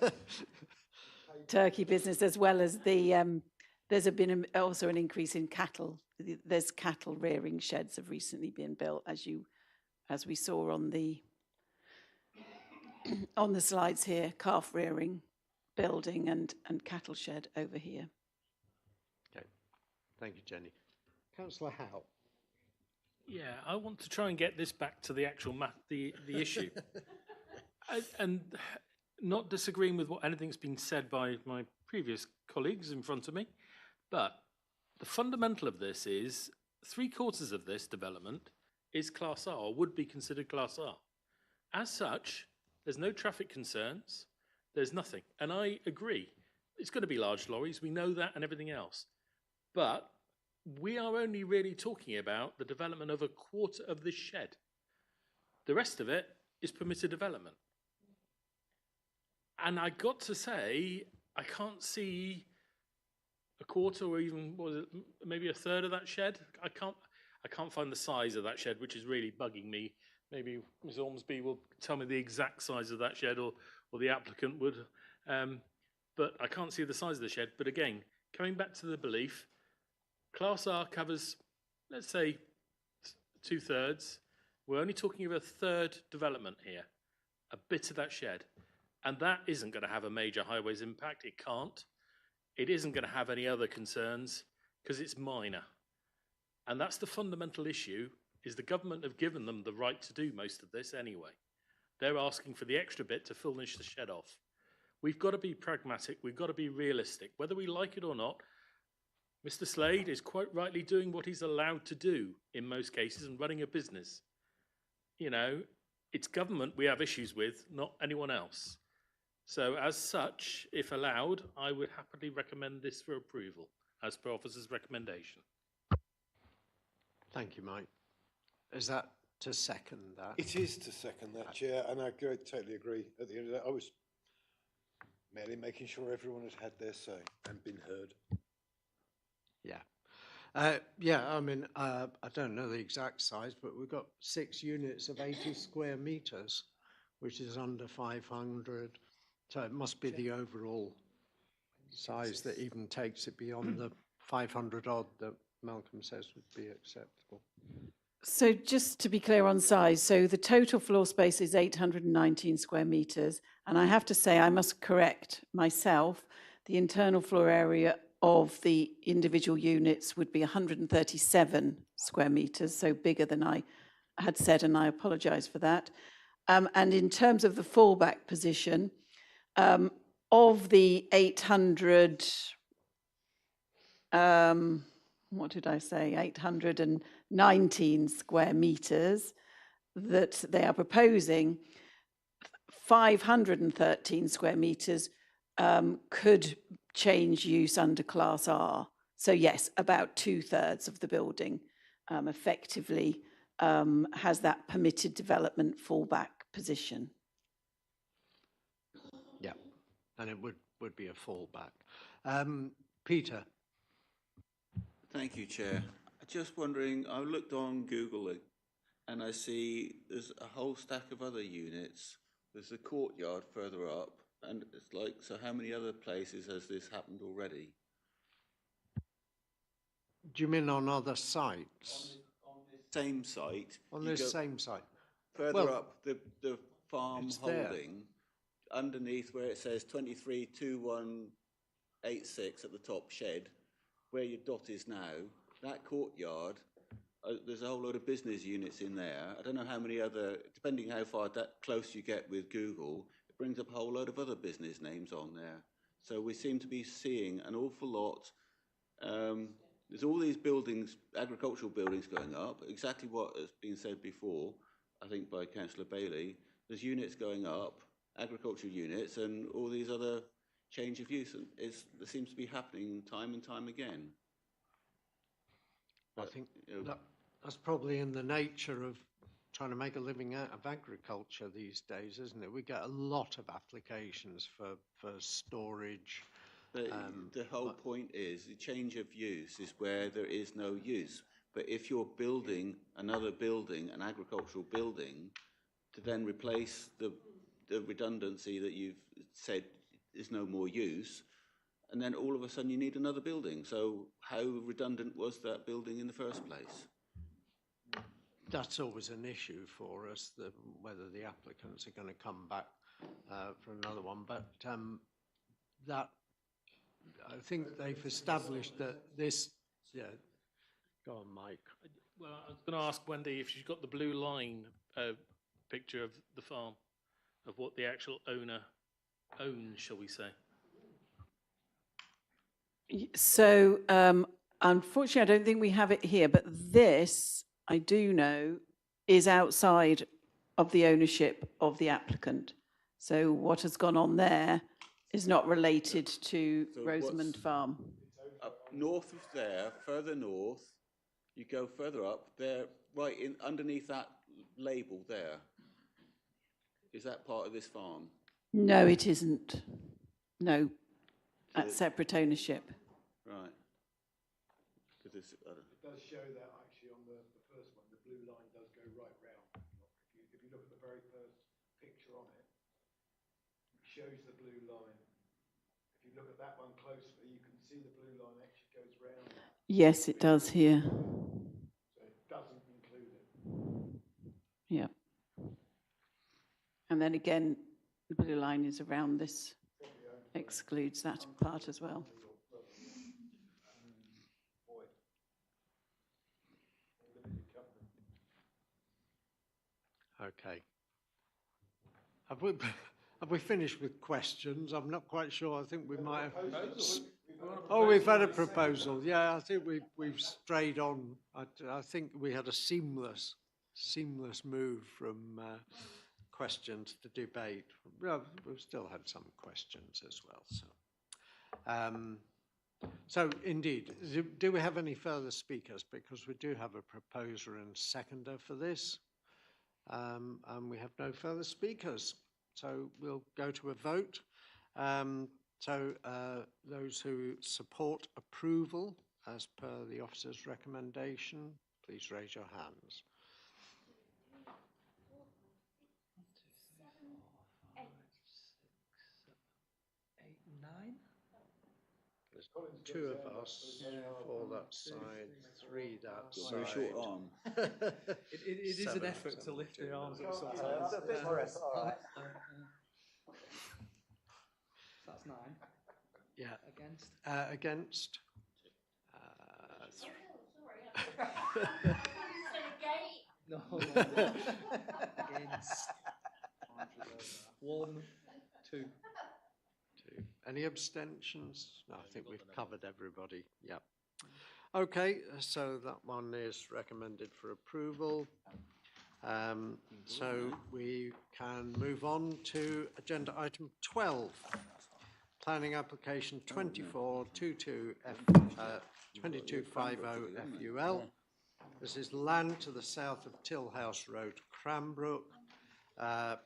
turkey business, as well as the there's been also an increase in cattle. There's cattle rearing sheds have recently been built, as we saw on the slides here. Calf rearing building and cattle shed over here. Okay, thank you, Jenny. Councillor Howe. Yeah, I want to try and get this back to the actual the issue, and not disagreeing with anything's been said by my previous colleagues in front of me, but the fundamental of this is 3/4 of this development is Class R, or would be considered Class R. As such, there's no traffic concerns, there's nothing. And I agree, it's going to be large lorries, we know that and everything else. But we are only really talking about the development of 1/4 of this shed. The rest of it is permitted development. And I got to say, I can't see 1/4 or even maybe 1/3 of that shed. I can't find the size of that shed, which is really bugging me. Maybe Ms. Ormsby will tell me the exact size of that shed, or the applicant would. But I can't see the size of the shed. But again, coming back to the belief, Class R covers, let's say, 2/3. We're only talking of 1/3 development here, a bit of that shed. And that isn't going to have a major highways impact. It can't. It isn't going to have any other concerns because it's minor. And that's the fundamental issue, is the government have given them the right to do most of this anyway. They're asking for the extra bit to finish the shed off. We've got to be pragmatic. We've got to be realistic. Whether we like it or not, Mr. Slade is quite rightly doing what he's allowed to do in most cases and running a business. You know, it's government we have issues with, not anyone else. So as such, if allowed, I would happily recommend this for approval as per officer's recommendation. Thank you, Mike. Is that to second that? It is to second that, Chair, and I totally agree. At the end of that, I was merely making sure everyone had had their say and been heard. Yeah. Yeah, I mean, I don't know the exact size, but we've got 6 units of 80 square metres, which is under 500. So it must be the overall size that even takes it beyond the 500 odd that Malcolm says would be acceptable. So just to be clear on size, so the total floor space is 819 square metres. And I have to say, I must correct myself, the internal floor area of the individual units would be 137 square metres, so bigger than I had said, and I apologise for that. And in terms of the fallback position, of the 800, what did I say, 819 square metres that they are proposing, 513 square metres could change use under Class R. So yes, about 2/3 of the building effectively has that permitted development fallback position. Yeah, and it would be a fallback. Peter. Thank you, Chair. Just wondering, I looked on Google and I see there's a whole stack of other units. There's a courtyard further up, and it's like, so how many other places has this happened already? Do you mean on other sites? On this same site. On this same site? Further up, the farm there. holding, underneath where it says 232186 at the top shed, where your dot is now, that courtyard, there's a whole load of business units in there. I don't know how many other, depending how far that close you get with Google, it brings up a whole load of other business names on there. So we seem to be seeing an awful lot. There's all these buildings, agricultural buildings going up, exactly what has been said before, I think by Councillor Bailey. There's units going up, agricultural units, and all these other change of use. And there seems to be happening time and time again. I think that's probably in the nature of trying to make a living out of agriculture these days, isn't it? We get a lot of applications for storage. The whole point is the change of use is where there is no use. But if you're building another building, an agricultural building, to then replace the redundancy that you've said is no more use, and then all of a sudden you need another building. So how redundant was that building in the first place? That's always an issue for us, whether the applicants are going to come back for another one. But that, I think they've established that this, yeah, go on, Mike. Well, I was going to ask Wendy if she's got the blue line picture of the farm, of what the actual owner owns, shall we say. So unfortunately, I don't think we have it here, but this, I do know, is outside of the ownership of the applicant. So what has gone on there is not related to Rosamond Farm. Up north of there, further north, you go further up, there, right in underneath that label there. Is that part of this farm? No, it isn't. No, that's separate ownership. Right. It does show that actually on the first one, the blue line does go right round. If you look at the very first picture on it, it shows the blue line. If you look at that one closely, you can see the blue line actually goes round. Yes, it does here. So it doesn't include it. Yeah. And then again, the blue line is around this, excludes that part as well. Okay. have we finished with questions? I'm not quite sure. I think we might have. Oh, we've had a proposal. Yeah, I think we've strayed on. I think we had a seamless move from questions to debate. Well, we've still had some questions as well. So indeed, do we have any further speakers? Because we do have a proposer and seconder for this. And we have no further speakers. So we'll go to a vote. Those who support approval as per the officer's recommendation, please raise your hands. 9. There's 2 of us, 4 that side, 3 that side. Very short arm. It is an effort to lift the arms up sometimes. a bit more effort, all right. That's 9. Yeah. Against? Against? No. Against? 1, 2. Any abstentions? No, I think we've covered everybody. Yep. Okay, so that one is recommended for approval. So we can move on to agenda item 12. Planning application 2250 FUL. This is land to the south of Tillhouse Road, Cranbrook,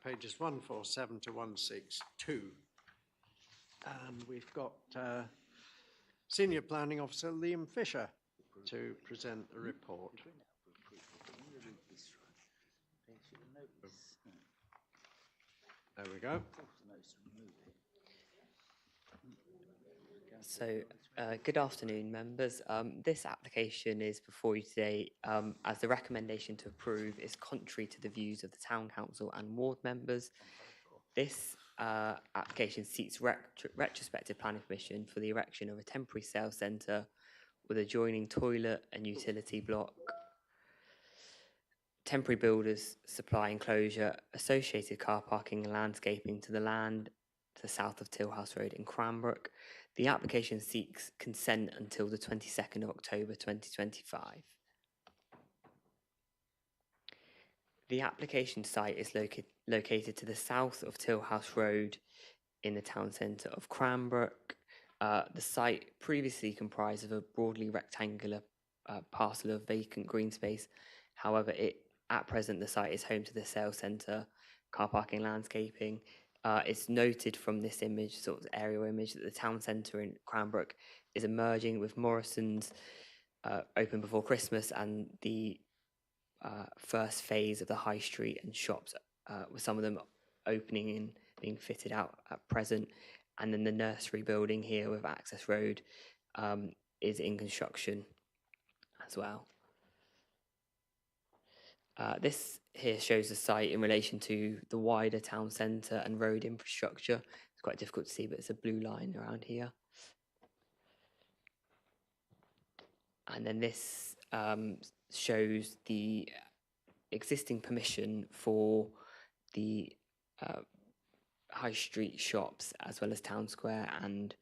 pages 147 to 162. And we've got Senior Planning Officer Liam Fisher to present the report. There we go. So, good afternoon, members. This application is before you today as the recommendation to approve is contrary to the views of the Town Council and ward members. This application seeks retrospective planning permission for the erection of a temporary sales centre with adjoining toilet and utility block, temporary builders supply enclosure, associated car parking and landscaping to the land to the south of Tillhouse Road in Cranbrook. The application seeks consent until the 22nd of October 2025. The application site is located to the south of Tillhouse Road in the town centre of Cranbrook. The site previously comprised of a broadly rectangular parcel of vacant green space. However, at present the site is home to the sales centre, car parking, landscaping. It's noted from this image, sort of aerial image, that the town centre in Cranbrook is emerging with Morrison's open before Christmas and the first phase of the high street and shops, with some of them opening and being fitted out at present. And then the nursery building here with Access Road is in construction as well. This here shows the site in relation to the wider town centre and road infrastructure. It's quite difficult to see, but it's a blue line around here. And then this shows the existing permission for the high street shops as well as town square and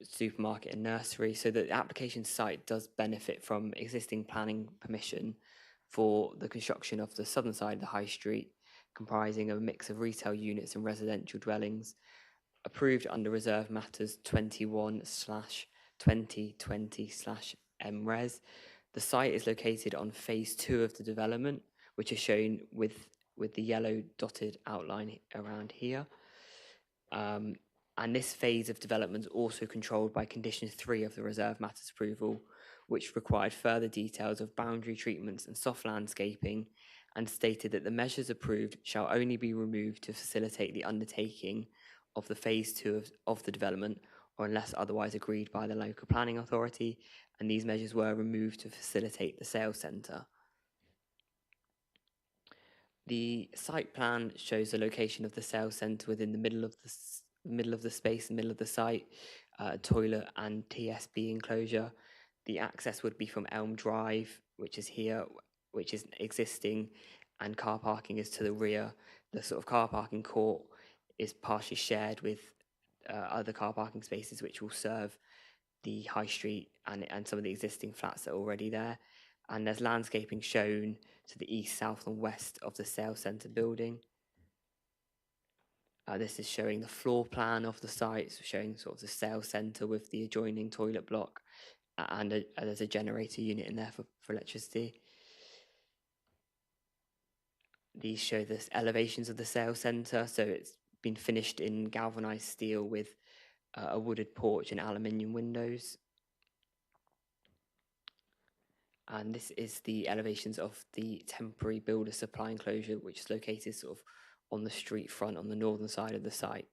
supermarket and nursery. So the application site does benefit from existing planning permission for the construction of the southern side of the high street, comprising of a mix of retail units and residential dwellings, approved under Reserve Matters 21/2020/MRES. The site is located on phase 2 of the development, which is shown with the yellow dotted outline around here. And this phase of development is also controlled by condition 3 of the Reserve Matters approval, which required further details of boundary treatments and soft landscaping, and stated that the measures approved shall only be removed to facilitate the undertaking of the phase 2 of the development, or unless otherwise agreed by the local planning authority, and these measures were removed to facilitate the sales centre. The site plan shows the location of the sales centre within the middle of the space, the middle of the site, toilet and TSB enclosure. The access would be from Elm Drive, which is here, which is existing, and car parking is to the rear. the sort of car parking court is partially shared with other car parking spaces which will serve the high street and some of the existing flats that are already there. And there's landscaping shown to the east, south and west of the sales centre building. This is showing the floor plan of the site, so showing sort of the sales centre with the adjoining toilet block, and there's a generator unit in there for electricity. These show the elevations of the sales centre, so it's been finished in galvanised steel with a wooded porch and aluminium windows. And this is the elevations of the temporary builder supply enclosure, which is located sort of on the street front on the northern side of the site.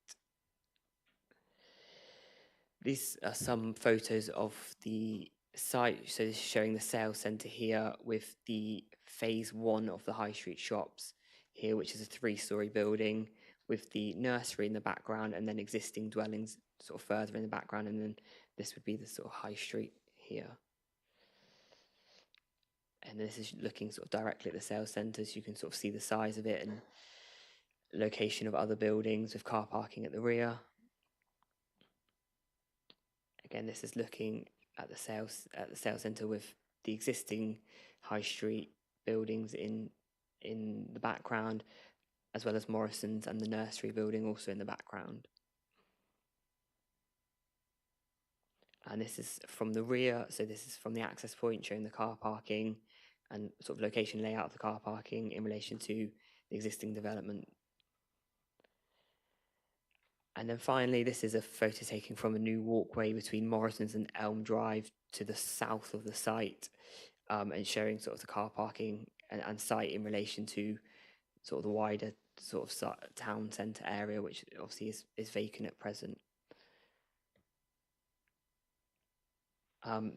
These are some photos of the site. So this is showing the sales centre here with the phase 1 of the high street shops here, which is a 3-storey building with the nursery in the background and then existing dwellings sort of further in the background, and then this would be the sort of high street here. And this is looking sort of directly at the sales centre, so you can sort of see the size of it and location of other buildings with car parking at the rear. Again, this is looking at the sales centre with the existing high street buildings in the background, as well as Morrison's and the nursery building also in the background. And this is from the rear, so this is from the access point showing the car parking and sort of location layout of the car parking in relation to the existing development. And then finally, this is a photo taken from a new walkway between Morrison's and Elm Drive to the south of the site, and showing sort of the car parking and site in relation to sort of the wider sort of town centre area, which obviously is vacant at present.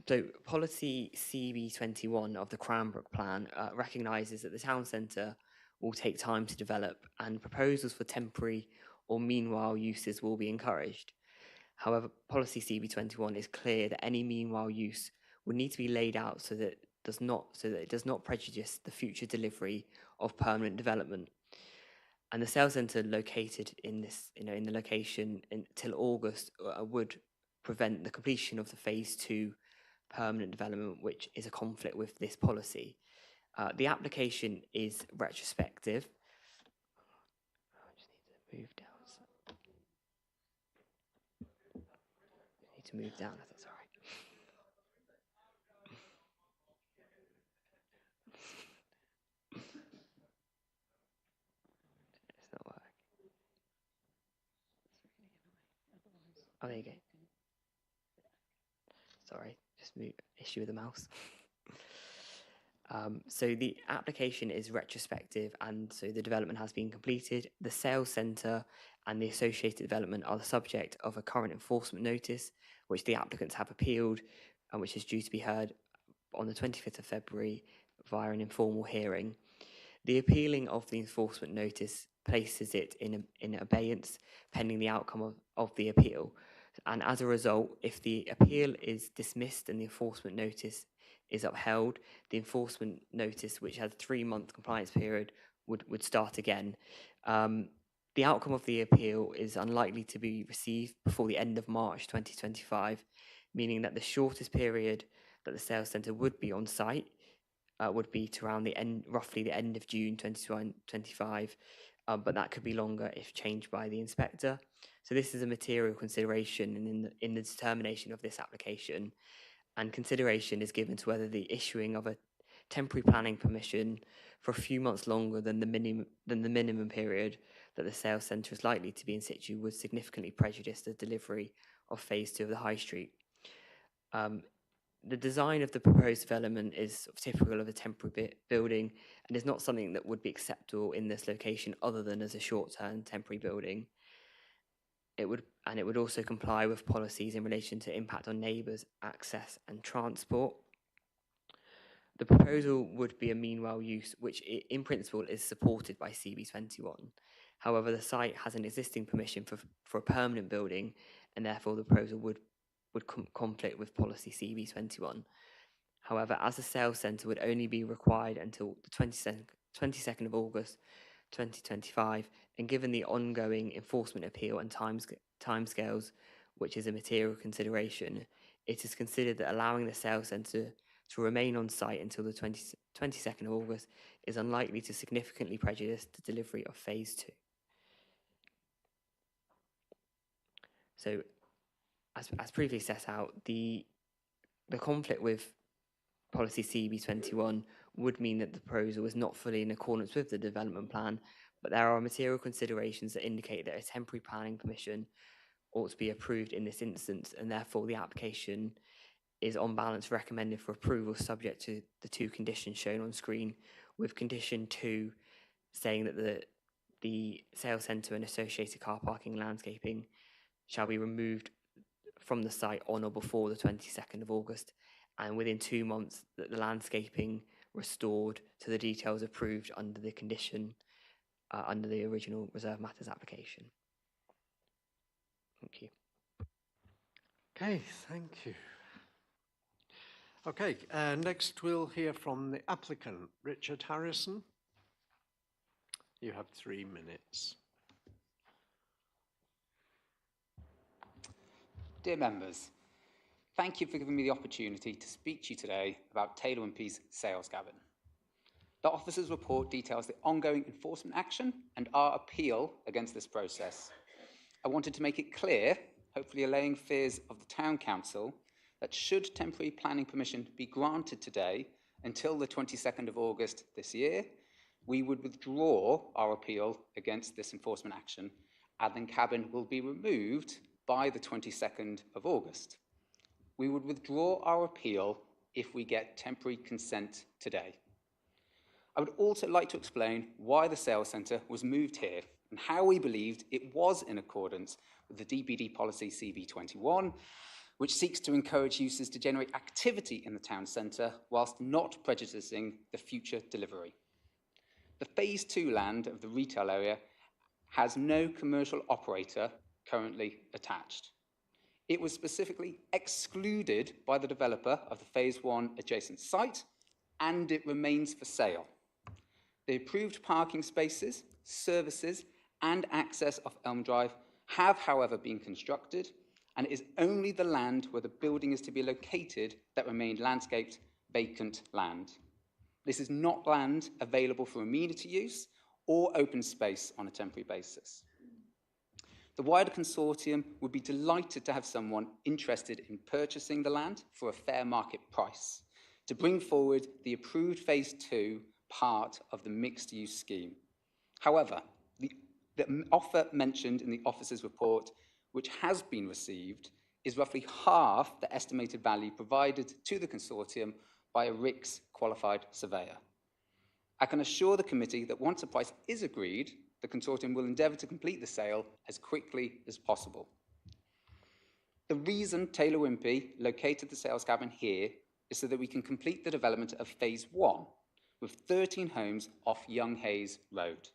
So policy CB21 of the Cranbrook plan recognises that the town centre will take time to develop, and proposals for temporary or meanwhile uses will be encouraged. However, policy CB21 is clear that any meanwhile use would need to be laid out so that it does not prejudice the future delivery of permanent development. And the sales centre located in this, in the location until August would prevent the completion of the phase 2 permanent development, which is a conflict with this policy. The application is retrospective. I just need to move down. I need to move down, if that's all right. It's not working. Oh, there you go. Sorry, just issue with the mouse. So the application is retrospective, and so the development has been completed. The sales centre and the associated development are the subject of a current enforcement notice, which the applicants have appealed, and which is due to be heard on the 25th of February via an informal hearing. The appealing of the enforcement notice places it in abeyance pending the outcome of the appeal. And as a result, if the appeal is dismissed and the enforcement notice is upheld, the enforcement notice, which has a 3-month compliance period, would start again. The outcome of the appeal is unlikely to be received before the end of March 2025, meaning that the shortest period that the sales centre would be on site would be to around roughly the end of June 2025, but that could be longer if changed by the inspector. So this is a material consideration in the determination of this application, and consideration is given to whether the issuing of a temporary planning permission for a few months longer than the minimum period that the sales centre is likely to be in situ would significantly prejudice the delivery of phase 2 of the high street. The design of the proposed development is typical of a temporary building and is not something that would be acceptable in this location other than as a short-term temporary building. It would also comply with policies in relation to impact on neighbours, access and transport. The proposal would be a meanwhile use, which in principle is supported by CB21. However, the site has an existing permission for a permanent building, and therefore the proposal would conflict with policy CB21. However, as the sales centre would only be required until the 22nd of August 2025, and given the ongoing enforcement appeal and timescales, which is a material consideration, it is considered that allowing the sales centre to remain on site until the 22nd of August is unlikely to significantly prejudice the delivery of Phase 2. So, as previously set out, the conflict with policy CB21 would mean that the proposal is not fully in accordance with the development plan, but there are material considerations that indicate that a temporary planning permission ought to be approved in this instance, and therefore the application is on balance recommended for approval subject to the two conditions shown on screen, with condition 2 saying that the sales centre and associated car parking landscaping shall be removed from the site on or before the 22nd of August, and within 2 months that the landscaping restored to the details approved under the condition under the original Reserve Matters application. Thank you. Okay, thank you. Okay, next we'll hear from the applicant, Richard Harrison. You have 3 minutes. Dear members, thank you for giving me the opportunity to speak to you today about Taylor Wimpey's sales cabin. The officer's report details the ongoing enforcement action and our appeal against this process. I wanted to make it clear, hopefully allaying fears of the Town Council, that should temporary planning permission be granted today until the 22nd of August this year, we would withdraw our appeal against this enforcement action, and the cabin will be removed by the 22nd of August. We would withdraw our appeal if we get temporary consent today. I would also like to explain why the sales centre was moved here and how we believed it was in accordance with the DPD policy CB21, which seeks to encourage users to generate activity in the town centre whilst not prejudicing the future delivery. The Phase 2 land of the retail area has no commercial operator currently attached. It was specifically excluded by the developer of the Phase 1 adjacent site, and it remains for sale. The approved parking spaces, services, and access off Elm Drive have, however, been constructed, and it is only the land where the building is to be located that remained landscaped vacant land. This is not land available for amenity use or open space on a temporary basis. The wider consortium would be delighted to have someone interested in purchasing the land for a fair market price to bring forward the approved Phase 2 part of the mixed-use scheme. However, the offer mentioned in the officer's report, which has been received, is roughly half the estimated value provided to the consortium by a RICS qualified surveyor. I can assure the committee that once a price is agreed, the consortium will endeavour to complete the sale as quickly as possible. The reason Taylor Wimpey located the sales cabin here is so that we can complete the development of Phase 1 with 13 homes off Young Hayes Road.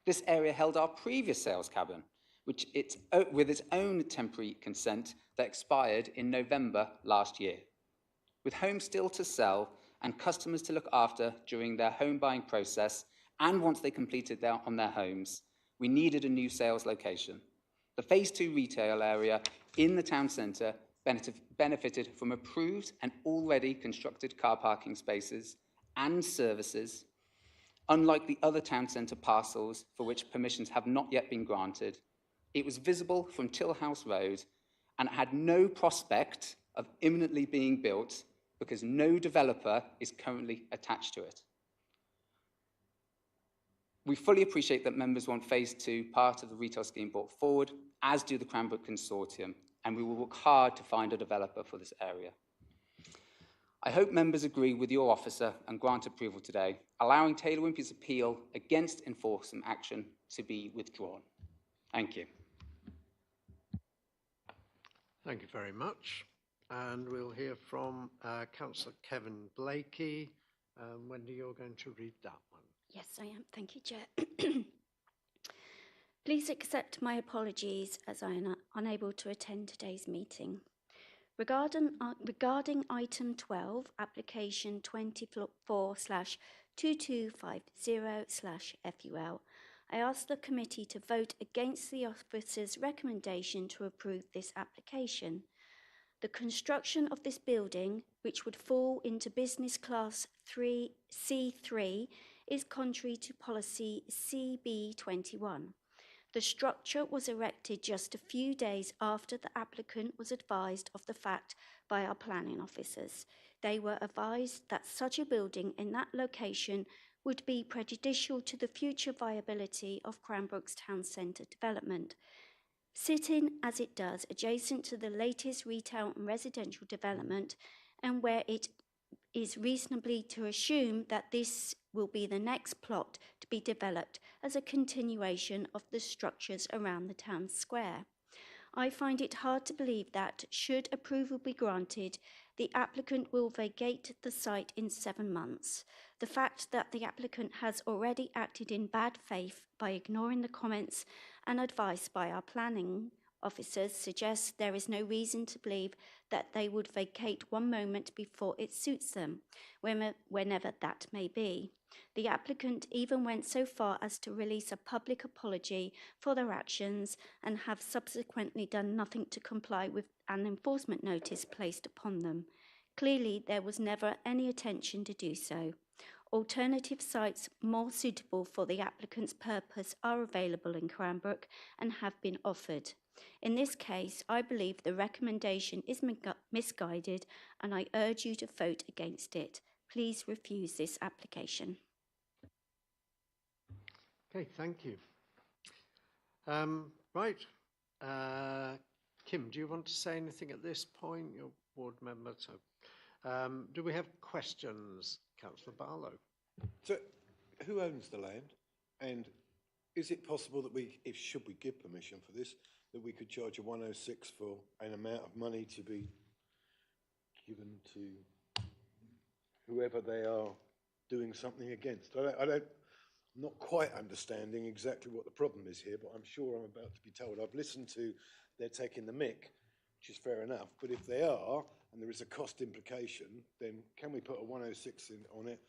This area held our previous sales cabin, with its own temporary consent that expired in November last year. With homes still to sell and customers to look after during their home buying process and once they completed on their homes, we needed a new sales location. The Phase 2 retail area in the town centre benefited from approved and already constructed car parking spaces and services. Unlike the other town centre parcels for which permissions have not yet been granted, it was visible from Tilhouse Road and had no prospect of imminently being built because no developer is currently attached to it. We fully appreciate that members want Phase 2 part of the retail scheme brought forward, as do the Cranbrook Consortium, and we will work hard to find a developer for this area. I hope members agree with your officer and grant approval today, allowing Taylor Wimpey's appeal against enforcement action to be withdrawn. Thank you. Thank you very much. And we'll hear from Councillor Kevin Blakey. Wendy, you're going to read that one. Yes, I am. Thank you, Chair. Please accept my apologies as I am unable to attend today's meeting. Regarding item 12, application 24/2250/FUL, I ask the committee to vote against the officer's recommendation to approve this application. The construction of this building, which would fall into Business Class C3, is contrary to policy CB21. The structure was erected just a few days after the applicant was advised of the fact by our planning officers. They were advised that such a building in that location would be prejudicial to the future viability of Cranbrook's town centre development. Sitting as it does adjacent to the latest retail and residential development, and where it is reasonably to assume that this will be the next plot to be developed as a continuation of the structures around the town square. I find it hard to believe that, should approval be granted, the applicant will vacate the site in 7 months. The fact that the applicant has already acted in bad faith by ignoring the comments and advice by our planning officers suggests there is no reason to believe that they would vacate one moment before it suits them, whenever that may be. The applicant even went so far as to release a public apology for their actions and have subsequently done nothing to comply with an enforcement notice placed upon them. Clearly, there was never any intention to do so. Alternative sites more suitable for the applicant's purpose are available in Cranbrook and have been offered. In this case, I believe the recommendation is misguided and I urge you to vote against it. Please refuse this application. Okay, thank you. Right. Kim, do you want to say anything at this point? You're ward member. So, do we have questions? Councillor Barlow. So, who owns the land? And is it possible that should we give permission for this, that we could charge a 106 for an amount of money to be given to whoever they are doing something against? I'm not quite understanding exactly what the problem is here, but I'm sure I'm about to be told. I've listened to they're taking the mick, which is fair enough, but if they are, and there is a cost implication, then can we put a 106 on it?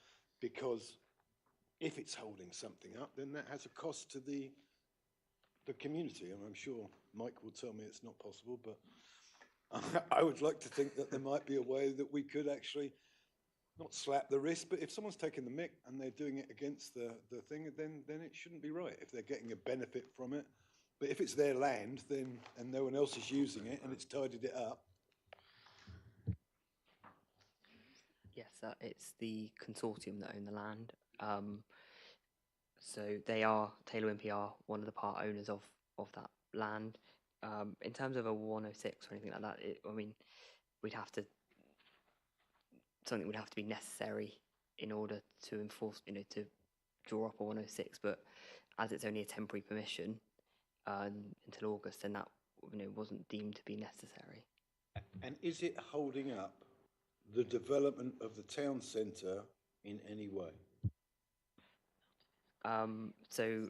Because if it's holding something up, then that has a cost to the community, and I'm sure Mike will tell me it's not possible, but I would like to think that there might be a way that we could actually not slap the wrist, but if someone's taking the mick and they're doing it against the thing, then it shouldn't be right if they're getting a benefit from it. But if it's their land, then and no one else is using it and it's tidied it up. Yes, it's the consortium that own the land. So they are, Taylor Wimpey are one of the part owners of that land. In terms of a 106 or anything like that, something would have to be necessary in order to enforce, to draw up a 106. But as it's only a temporary permission until August, then that wasn't deemed to be necessary. And is it holding up the development of the town centre in any way? So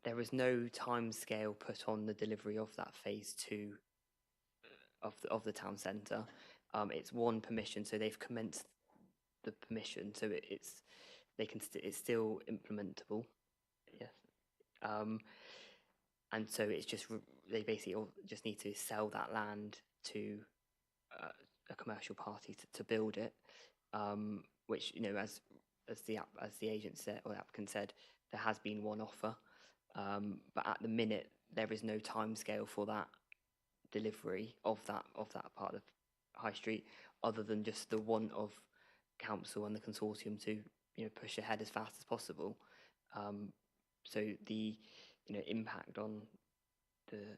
there is no time scale put on the delivery of that phase 2 of the town centre. It's one permission, so they've commenced the permission, so it's still implementable. Yes, and so it's just they basically just need to sell that land to a commercial party to build it, which as the agent said or the applicant said, there has been one offer, but at the minute there is no time scale for that delivery of that part of High Street, other than just the want of council and the consortium to push ahead as fast as possible. So the impact on the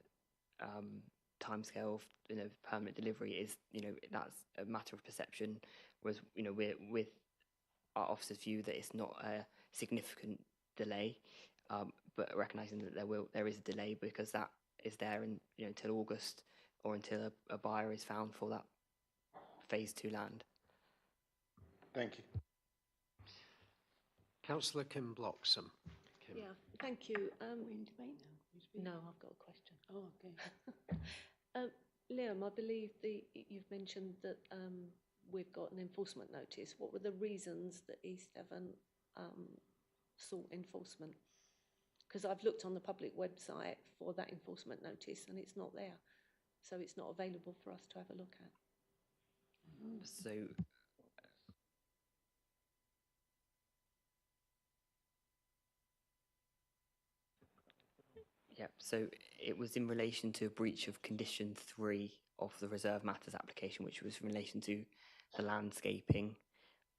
timescale of permanent delivery is that's a matter of perception, whereas we're with our officers' view that it's not a significant delay, but recognising that there is a delay because that is there until August or until a buyer is found for that phase 2 land. Thank you. Councillor Kim Bloxham. Kim. Yeah, thank you. We're in debate now. No, I've got a question. Oh, okay. Liam, I believe you've mentioned that we've got an enforcement notice. What were the reasons that East Devon sought enforcement? because I've looked on the public website for that enforcement notice and it's not there. So it's not available for us to have a look at. So yeah, so it was in relation to a breach of condition 3 of the reserve matters application, which was in relation to the landscaping,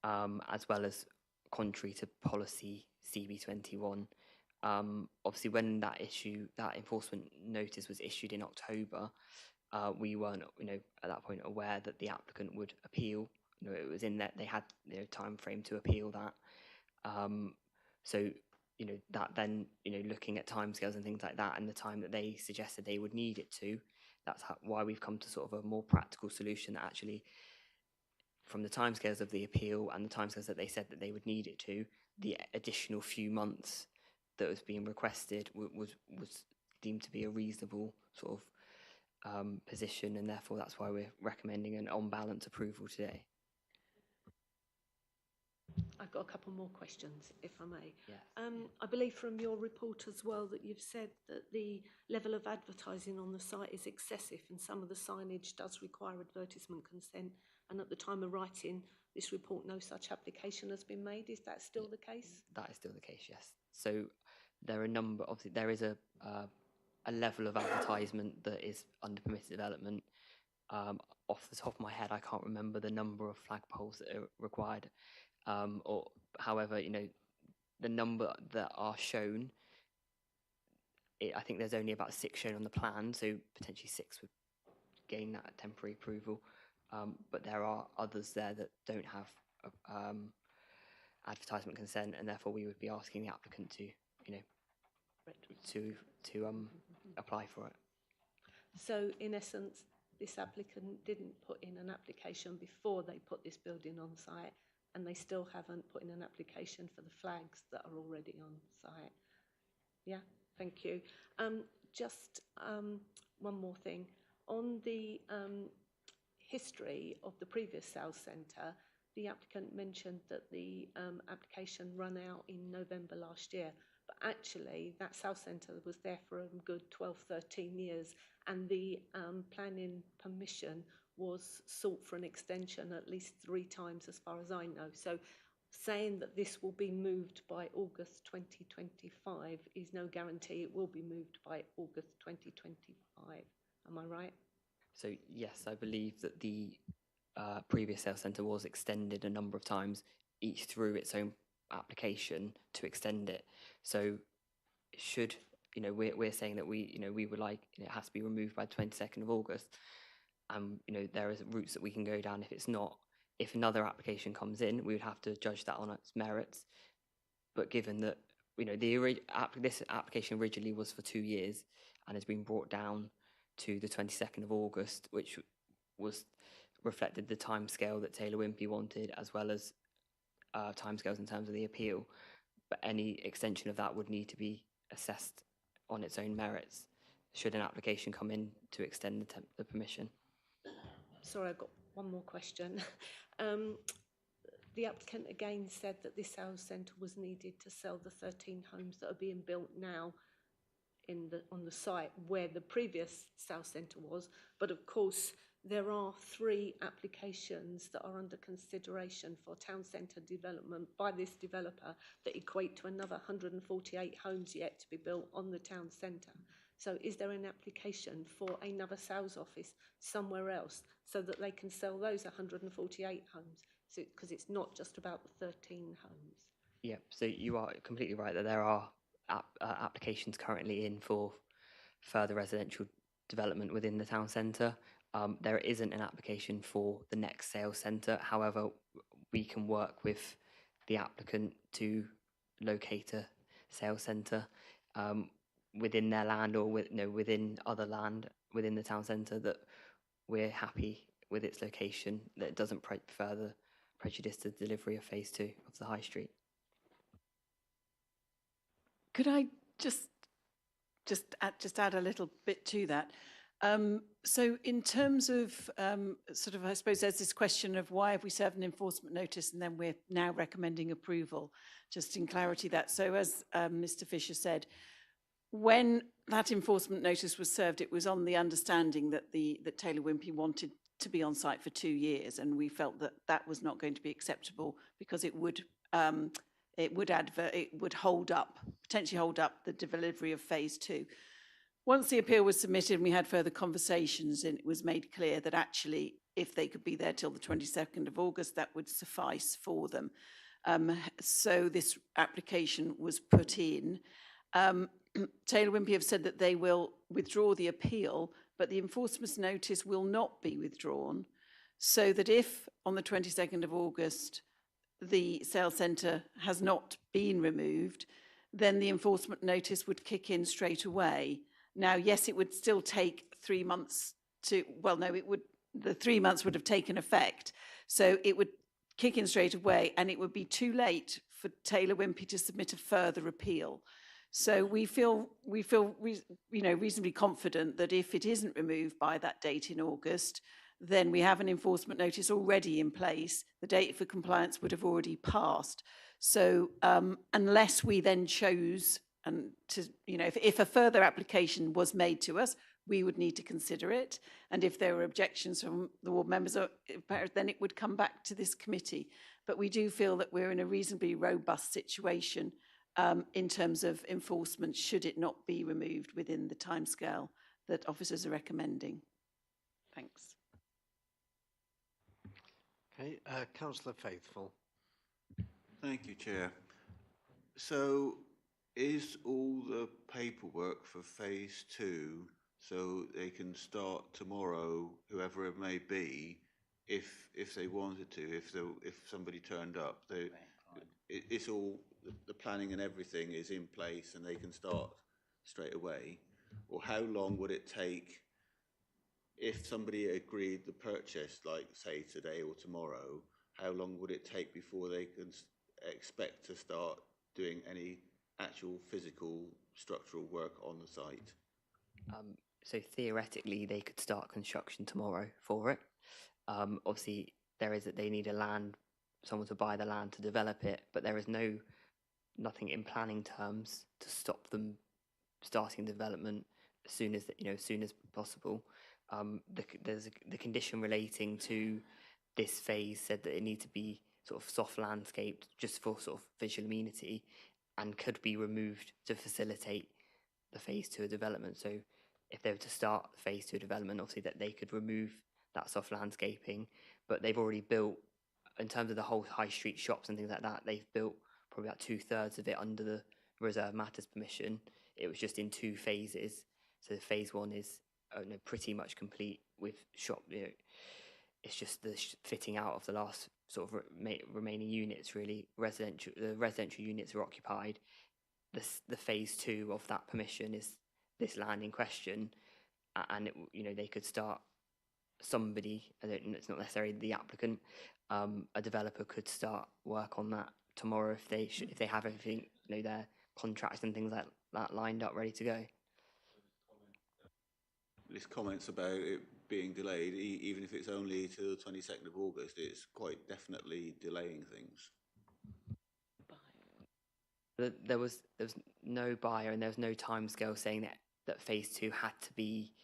as well as contrary to policy CB21. Obviously, when that enforcement notice was issued in October, we weren't, at that point aware that the applicant would appeal. It was in that they had time frame to appeal that. So that then looking at timescales and things like that, and the time that they suggested they would need it to, that's why we've come to sort of a more practical solution that actually, from the timescales of the appeal and the timescales that they said that they would need it to, the additional few months that was being requested was deemed to be a reasonable sort of position, and therefore that's why we're recommending an on-balance approval today. I've got a couple more questions, if I may. Yes. I believe from your report as well that you've said that the level of advertising on the site is excessive and some of the signage does require advertisement consent, and at the time of writing this report no such application has been made. Is that still the case? That is still the case, yes. So there are obviously there is a level of advertisement that is under permitted development. Off the top of my head, I can't remember the number of flagpoles that are required. Or however, the number that are shown, I think there's only about 6 shown on the plan, so potentially 6 would gain that temporary approval. But there are others there that don't have advertisement consent, and therefore we would be asking the applicant to, to apply for it. So in essence, this applicant didn't put in an application before they put this building on site, and they still haven't put in an application for the flags that are already on site. Yeah, thank you. Just one more thing. On the history of the previous sales centre, the applicant mentioned that the application ran out in November last year, but actually that sales centre was there for a good 12, 13 years, and the planning permission was sought for an extension at least 3 times as far as I know. So saying that this will be moved by August 2025 is no guarantee it will be moved by August 2025. Am I right? So yes, I believe that the previous sales centre was extended a number of times, each through its own application to extend it. So should, we're saying that we would like, it has to be removed by the 22nd of August. There are routes that we can go down. If it's not, if another application comes in, we would have to judge that on its merits. But given that, this application originally was for 2 years and has been brought down to the 22nd of August, which was reflected the timescale that Taylor Wimpey wanted, as well as timescales in terms of the appeal. But any extension of that would need to be assessed on its own merits, should an application come in to extend the permission. Sorry, I've got one more question. The applicant again said that this sales centre was needed to sell the 13 homes that are being built now on the site where the previous sales centre was. But of course, there are 3 applications that are under consideration for town centre development by this developer that equate to another 148 homes yet to be built on the town centre. So is there an application for another sales office somewhere else so that they can sell those 148 homes? Because it's not just about the 13 homes. Yeah, so you are completely right that there are applications currently in for further residential development within the town centre. There isn't an application for the next sales centre. However, we can work with the applicant to locate a sales centre within their land or within other land within the town centre that we're happy with its location, that it doesn't further prejudice the delivery of phase 2 of the high street. Could I just add a little bit to that? So in terms of I suppose there's this question of why have we served an enforcement notice and then we're now recommending approval, just in clarity that. So as Mr. Fisher said, when that enforcement notice was served, it was on the understanding that that Taylor Wimpey wanted to be on site for 2 years, and we felt that that was not going to be acceptable because it would hold up, potentially hold up the delivery of phase 2. Once the appeal was submitted and we had further conversations, and it was made clear that actually if they could be there till the 22nd of August, that would suffice for them. So this application was put in. Taylor Wimpey have said that they will withdraw the appeal, but the enforcement notice will not be withdrawn, so that if on the 22nd of August the sales centre has not been removed, then the enforcement notice would kick in straight away. Now, yes, it would still take 3 months to, well, no, the 3 months would have taken effect. So it would kick in straight away, and it would be too late for Taylor Wimpey to submit a further appeal. So we feel reasonably confident that if it isn't removed by that date in August, then we have an enforcement notice already in place. The date for compliance would have already passed. So unless we then chose, and to, if a further application was made to us, we would need to consider it. And if there were objections from the ward members, then it would come back to this committee. But we do feel that we're in a reasonably robust situation in terms of enforcement, should it not be removed within the timescale that officers are recommending. Thanks. Okay, Councillor Faithful. Thank you, Chair. So is all the paperwork for phase 2 so they can start tomorrow, whoever it may be, if they wanted to, if somebody turned up, it's all, the planning and everything is in place and they can start straight away? Or how long would it take if somebody agreed the purchase, like say today or tomorrow? How long would it take before they can expect to start doing any actual physical structural work on the site? So theoretically, they could start construction tomorrow for it. Obviously, they need someone to buy the land to develop it, but there is nothing in planning terms to stop them starting development as soon as possible. There's the condition relating to this phase said that it needs to be sort of soft landscaped just for sort of visual amenity, and could be removed to facilitate the phase 2 development. So if they were to start phase 2 development, obviously that they could remove that soft landscaping, but they've already built, in terms of the whole high street shops and things like that, they've built probably about 2/3 of it under the Reserve Matters permission. It was just in 2 phases. So phase 1 is pretty much complete with shop. It's just the fitting out of the last sort of remaining units. Really, the residential units are occupied. The phase 2 of that permission is this land in question, and they could start. Somebody, it's not necessarily the applicant, a developer could start work on that tomorrow if they have everything, their contracts and things like that lined up, ready to go. This comments about it being delayed, even if it's only till the 22nd of August, it's quite definitely delaying things. There was no buyer, and there was no timescale saying that phase 2 had to be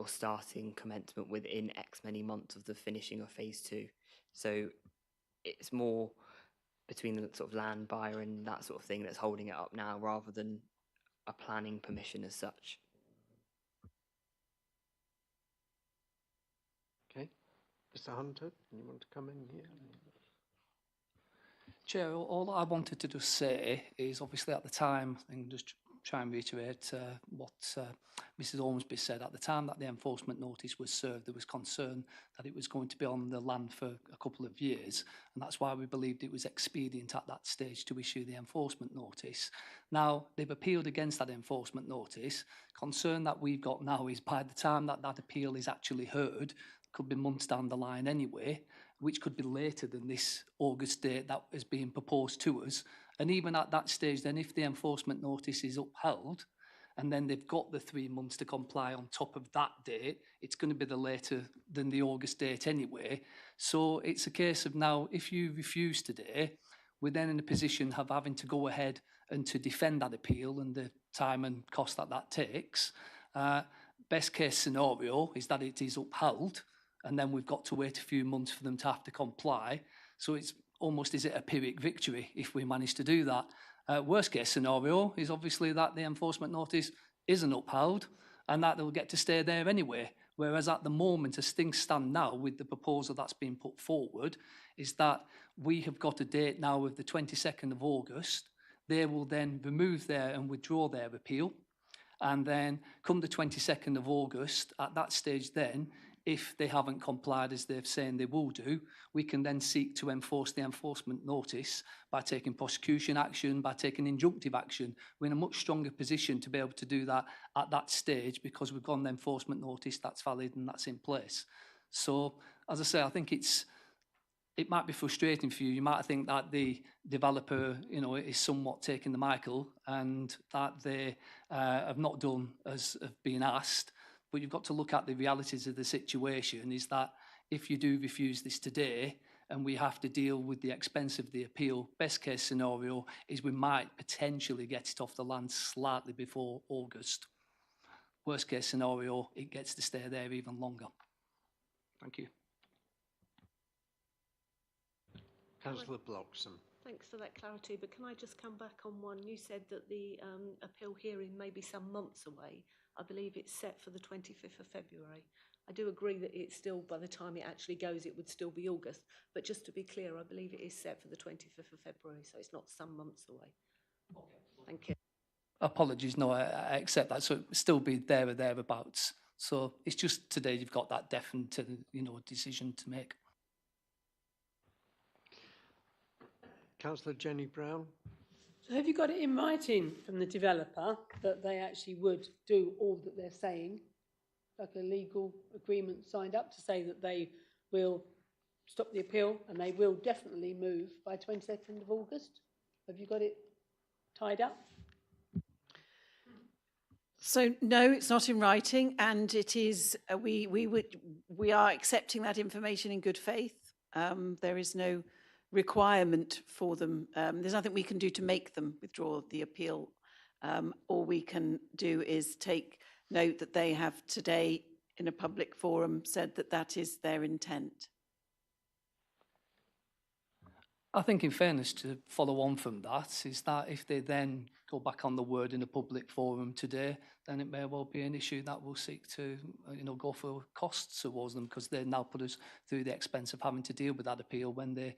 starting commencement within X many months of the finishing of phase 2. So it's more between the sort of land buyer and that sort of thing that's holding it up now, rather than a planning permission as such. Okay, Mr. Hunter, you want to come in here? Chair, all I wanted to just say is, obviously at the time, and just try and reiterate what Mrs. Ormsby said, at the time that the enforcement notice was served, there was concern that it was going to be on the land for a couple of years, and that's why we believed it was expedient at that stage to issue the enforcement notice. Now, they've appealed against that enforcement notice. Concern that we've got now is by the time that that appeal is actually heard, could be months down the line anyway, which could be later than this August date that is being proposed to us. And even at that stage, then if the enforcement notice is upheld, and then they've got the 3 months to comply on top of that date, it's going to be the later than the August date anyway. So it's a case of now, if you refuse today, we're then in a position of having to go ahead and to defend that appeal and the time and cost that that takes. Best case scenario is that it is upheld, and then we've got to wait a few months for them to have to comply. So it's almost, is it a Pyrrhic victory if we manage to do that? Worst case scenario is obviously that the enforcement notice isn't upheld and that they'll get to stay there anyway. Whereas at the moment, as things stand now with the proposal that's been put forward, is that we have got a date now of the 22nd of August. They will then remove their and withdraw their appeal. And then come the 22nd of August, at that stage then, if they haven't complied as they've saying they will do, we can then seek to enforce the enforcement notice by taking prosecution action, by taking injunctive action. We're in a much stronger position to be able to do that at that stage because we've got an enforcement notice that's valid and that's in place. So, as I say, I think it might be frustrating for you. You might think that the developer, you know, is somewhat taking the Michael and that they have not done as have been asked. But you've got to look at the realities of the situation, is that if you do refuse this today and we have to deal with the expense of the appeal, best case scenario is we might potentially get it off the land slightly before August. Worst case scenario, it gets to stay there even longer. Thank you. Councillor Bloxham. Thanks for that clarity, but can I just come back on one? You said that the appeal hearing may be some months away. I believe it's set for the 25th of February. I do agree that it's still, by the time it actually goes, it would still be August. But just to be clear, I believe it is set for the 25th of February, so it's not some months away. Okay. Thank you. Apologies, no, I accept that. So it'll still be there or thereabouts. So it's just today you've got that definite, you know, decision to make. Councillor Jenny Brown. So have you got it in writing from the developer that they actually would do all that they're saying, like a legal agreement signed up to say that they will stop the appeal and they will definitely move by 22nd of August? Have you got it tied up? So no, it's not in writing, and it is we are accepting that information in good faith. There is no requirement for them. There's nothing we can do to make them withdraw the appeal. All we can do is take note that they have today in a public forum said that that is their intent. I think in fairness, to follow on from that, is that if they then go back on the word in a public forum today, then it may well be an issue that we'll seek to, you know, go for costs towards them because they now put us through the expense of having to deal with that appeal when they,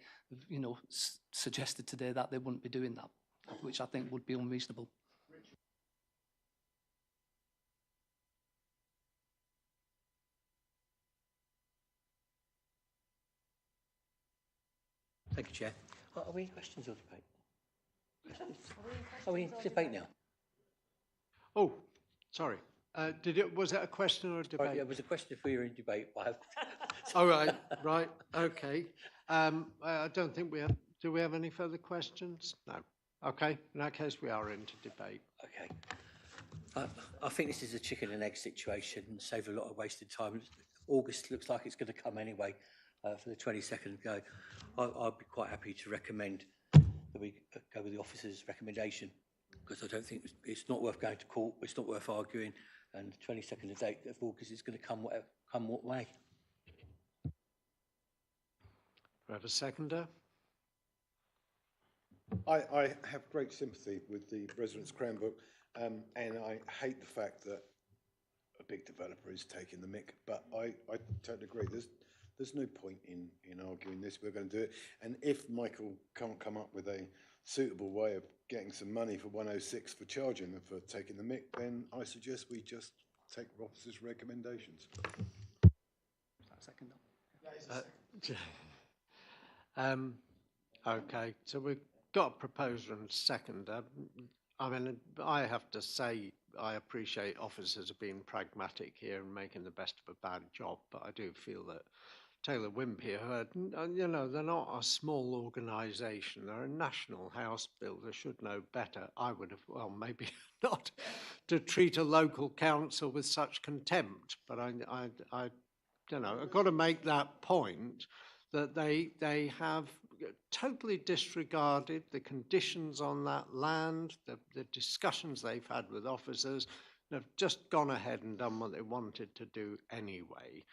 you know, suggested today that they wouldn't be doing that, which I think would be unreasonable. Thank you, Chair. Are we in questions or debate? Are we in debate now? Oh, sorry. Was it a question or a debate? Sorry, it was a question if we were in debate. All right, right, okay. I don't think we have. Do we have any further questions? No. Okay, in that case, we are into debate. Okay. I think this is a chicken and egg situation and save a lot of wasted time. August looks like it's going to come anyway. For the 22nd go, I'd be quite happy to recommend that we go with the officer's recommendation because I don't think it's not worth going to court, it's not worth arguing, and the 22nd of August is going to come what way. Do we have a seconder? I have great sympathy with the residents of Cranbrook, and I hate the fact that a big developer is taking the mick, but I totally agree. There's no point in arguing this. We're going to do it. And if Michael can't come up with a suitable way of getting some money for 106 for charging and for taking the mick, then I suggest we just take officers' recommendations. Second. Okay, so we've got a proposer and seconder. I mean, I have to say I appreciate officers are being pragmatic here and making the best of a bad job, but I do feel that Taylor Wimpey, you know, they're not a small organisation. They're a national house builder, should know better. I would have, well, maybe not to treat a local council with such contempt, but I you know, I've got to make that point that they have totally disregarded the conditions on that land, the discussions they've had with officers. They've just gone ahead and done what they wanted to do anyway.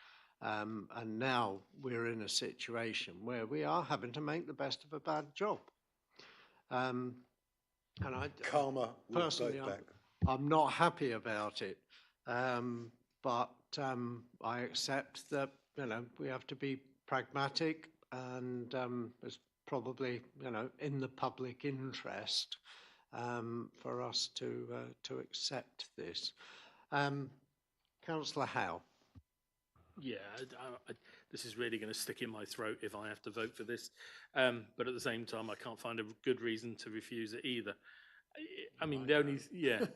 And now we're in a situation where we are having to make the best of a bad job. And I Karma will personally, float back. I'm not happy about it. But I accept that, you know, we have to be pragmatic, and it's probably, you know, in the public interest for us to accept this. Councillor Howe. Yeah, this is really going to stick in my throat if I have to vote for this. But at the same time, I can't find a good reason to refuse it either. I mean, the only, yeah,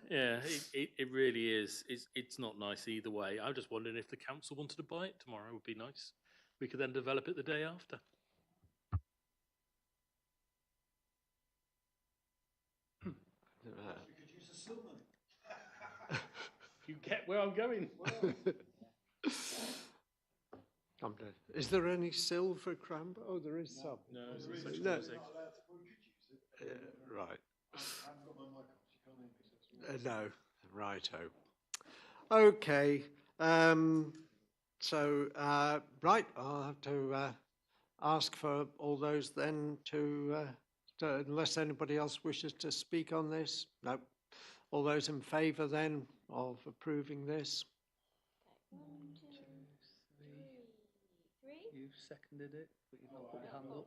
it really is. It's not nice either way. I was just wondering if the council wanted to buy it tomorrow. It would be nice. We could then develop it the day after. You get where I'm going. I'm dead. Is there any silver Cranbrook? Oh, there is some. No, No. Right. No, righto. Okay. So, right, I'll have to ask for all those then to unless anybody else wishes to speak on this. No. All those in favour then of approving this? 1, 2, 3. You seconded it, but you've not put your hand up.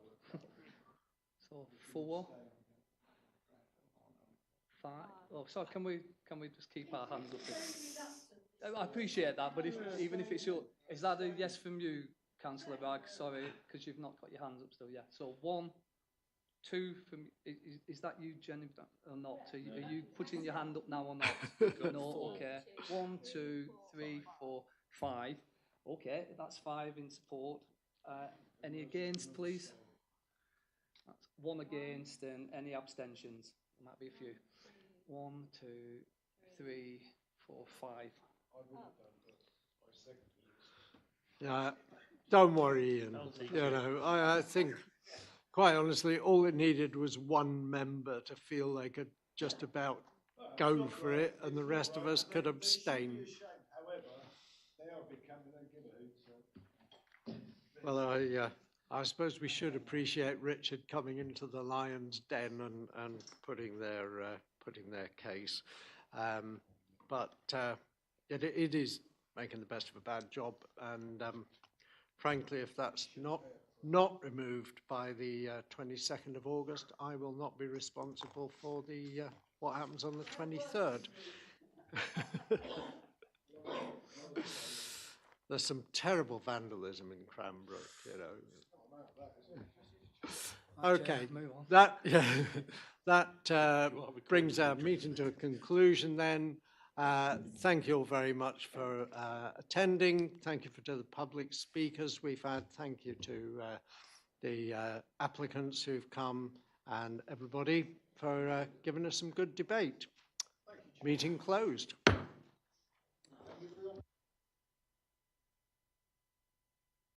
So 4, 5. Oh, sorry. Can we just keep our hands up? I appreciate that, but even if it's your, is that a yes from you, Councillor Bragg? Sorry, because you've not got your hands up still. Yeah. So 1, 2 from. Is that you, Jenny, or not? Are you putting your hand up now or not? No. Okay. 1, 2, 3, 4, 5. Okay, that's 5 in support. Any against, please? That's 1 against, and any abstentions? There might be a few. 1, 2, 3, 4, 5. Yeah, don't worry, Ian. You know, I think, quite honestly, all it needed was one member to feel they could just about go for it, and the rest of us could abstain. Well, I suppose we should appreciate Richard coming into the lion's den and putting their case, but it is making the best of a bad job, and frankly, if that's not removed by the 22nd of August, I will not be responsible for the what happens on the 23rd. There's some terrible vandalism in Cranbrook, you know. Okay, that brings our meeting to a conclusion then. Thank you all very much for attending. Thank you to the public speakers we've had. Thank you to the applicants who've come, and everybody for giving us some good debate. Meeting closed.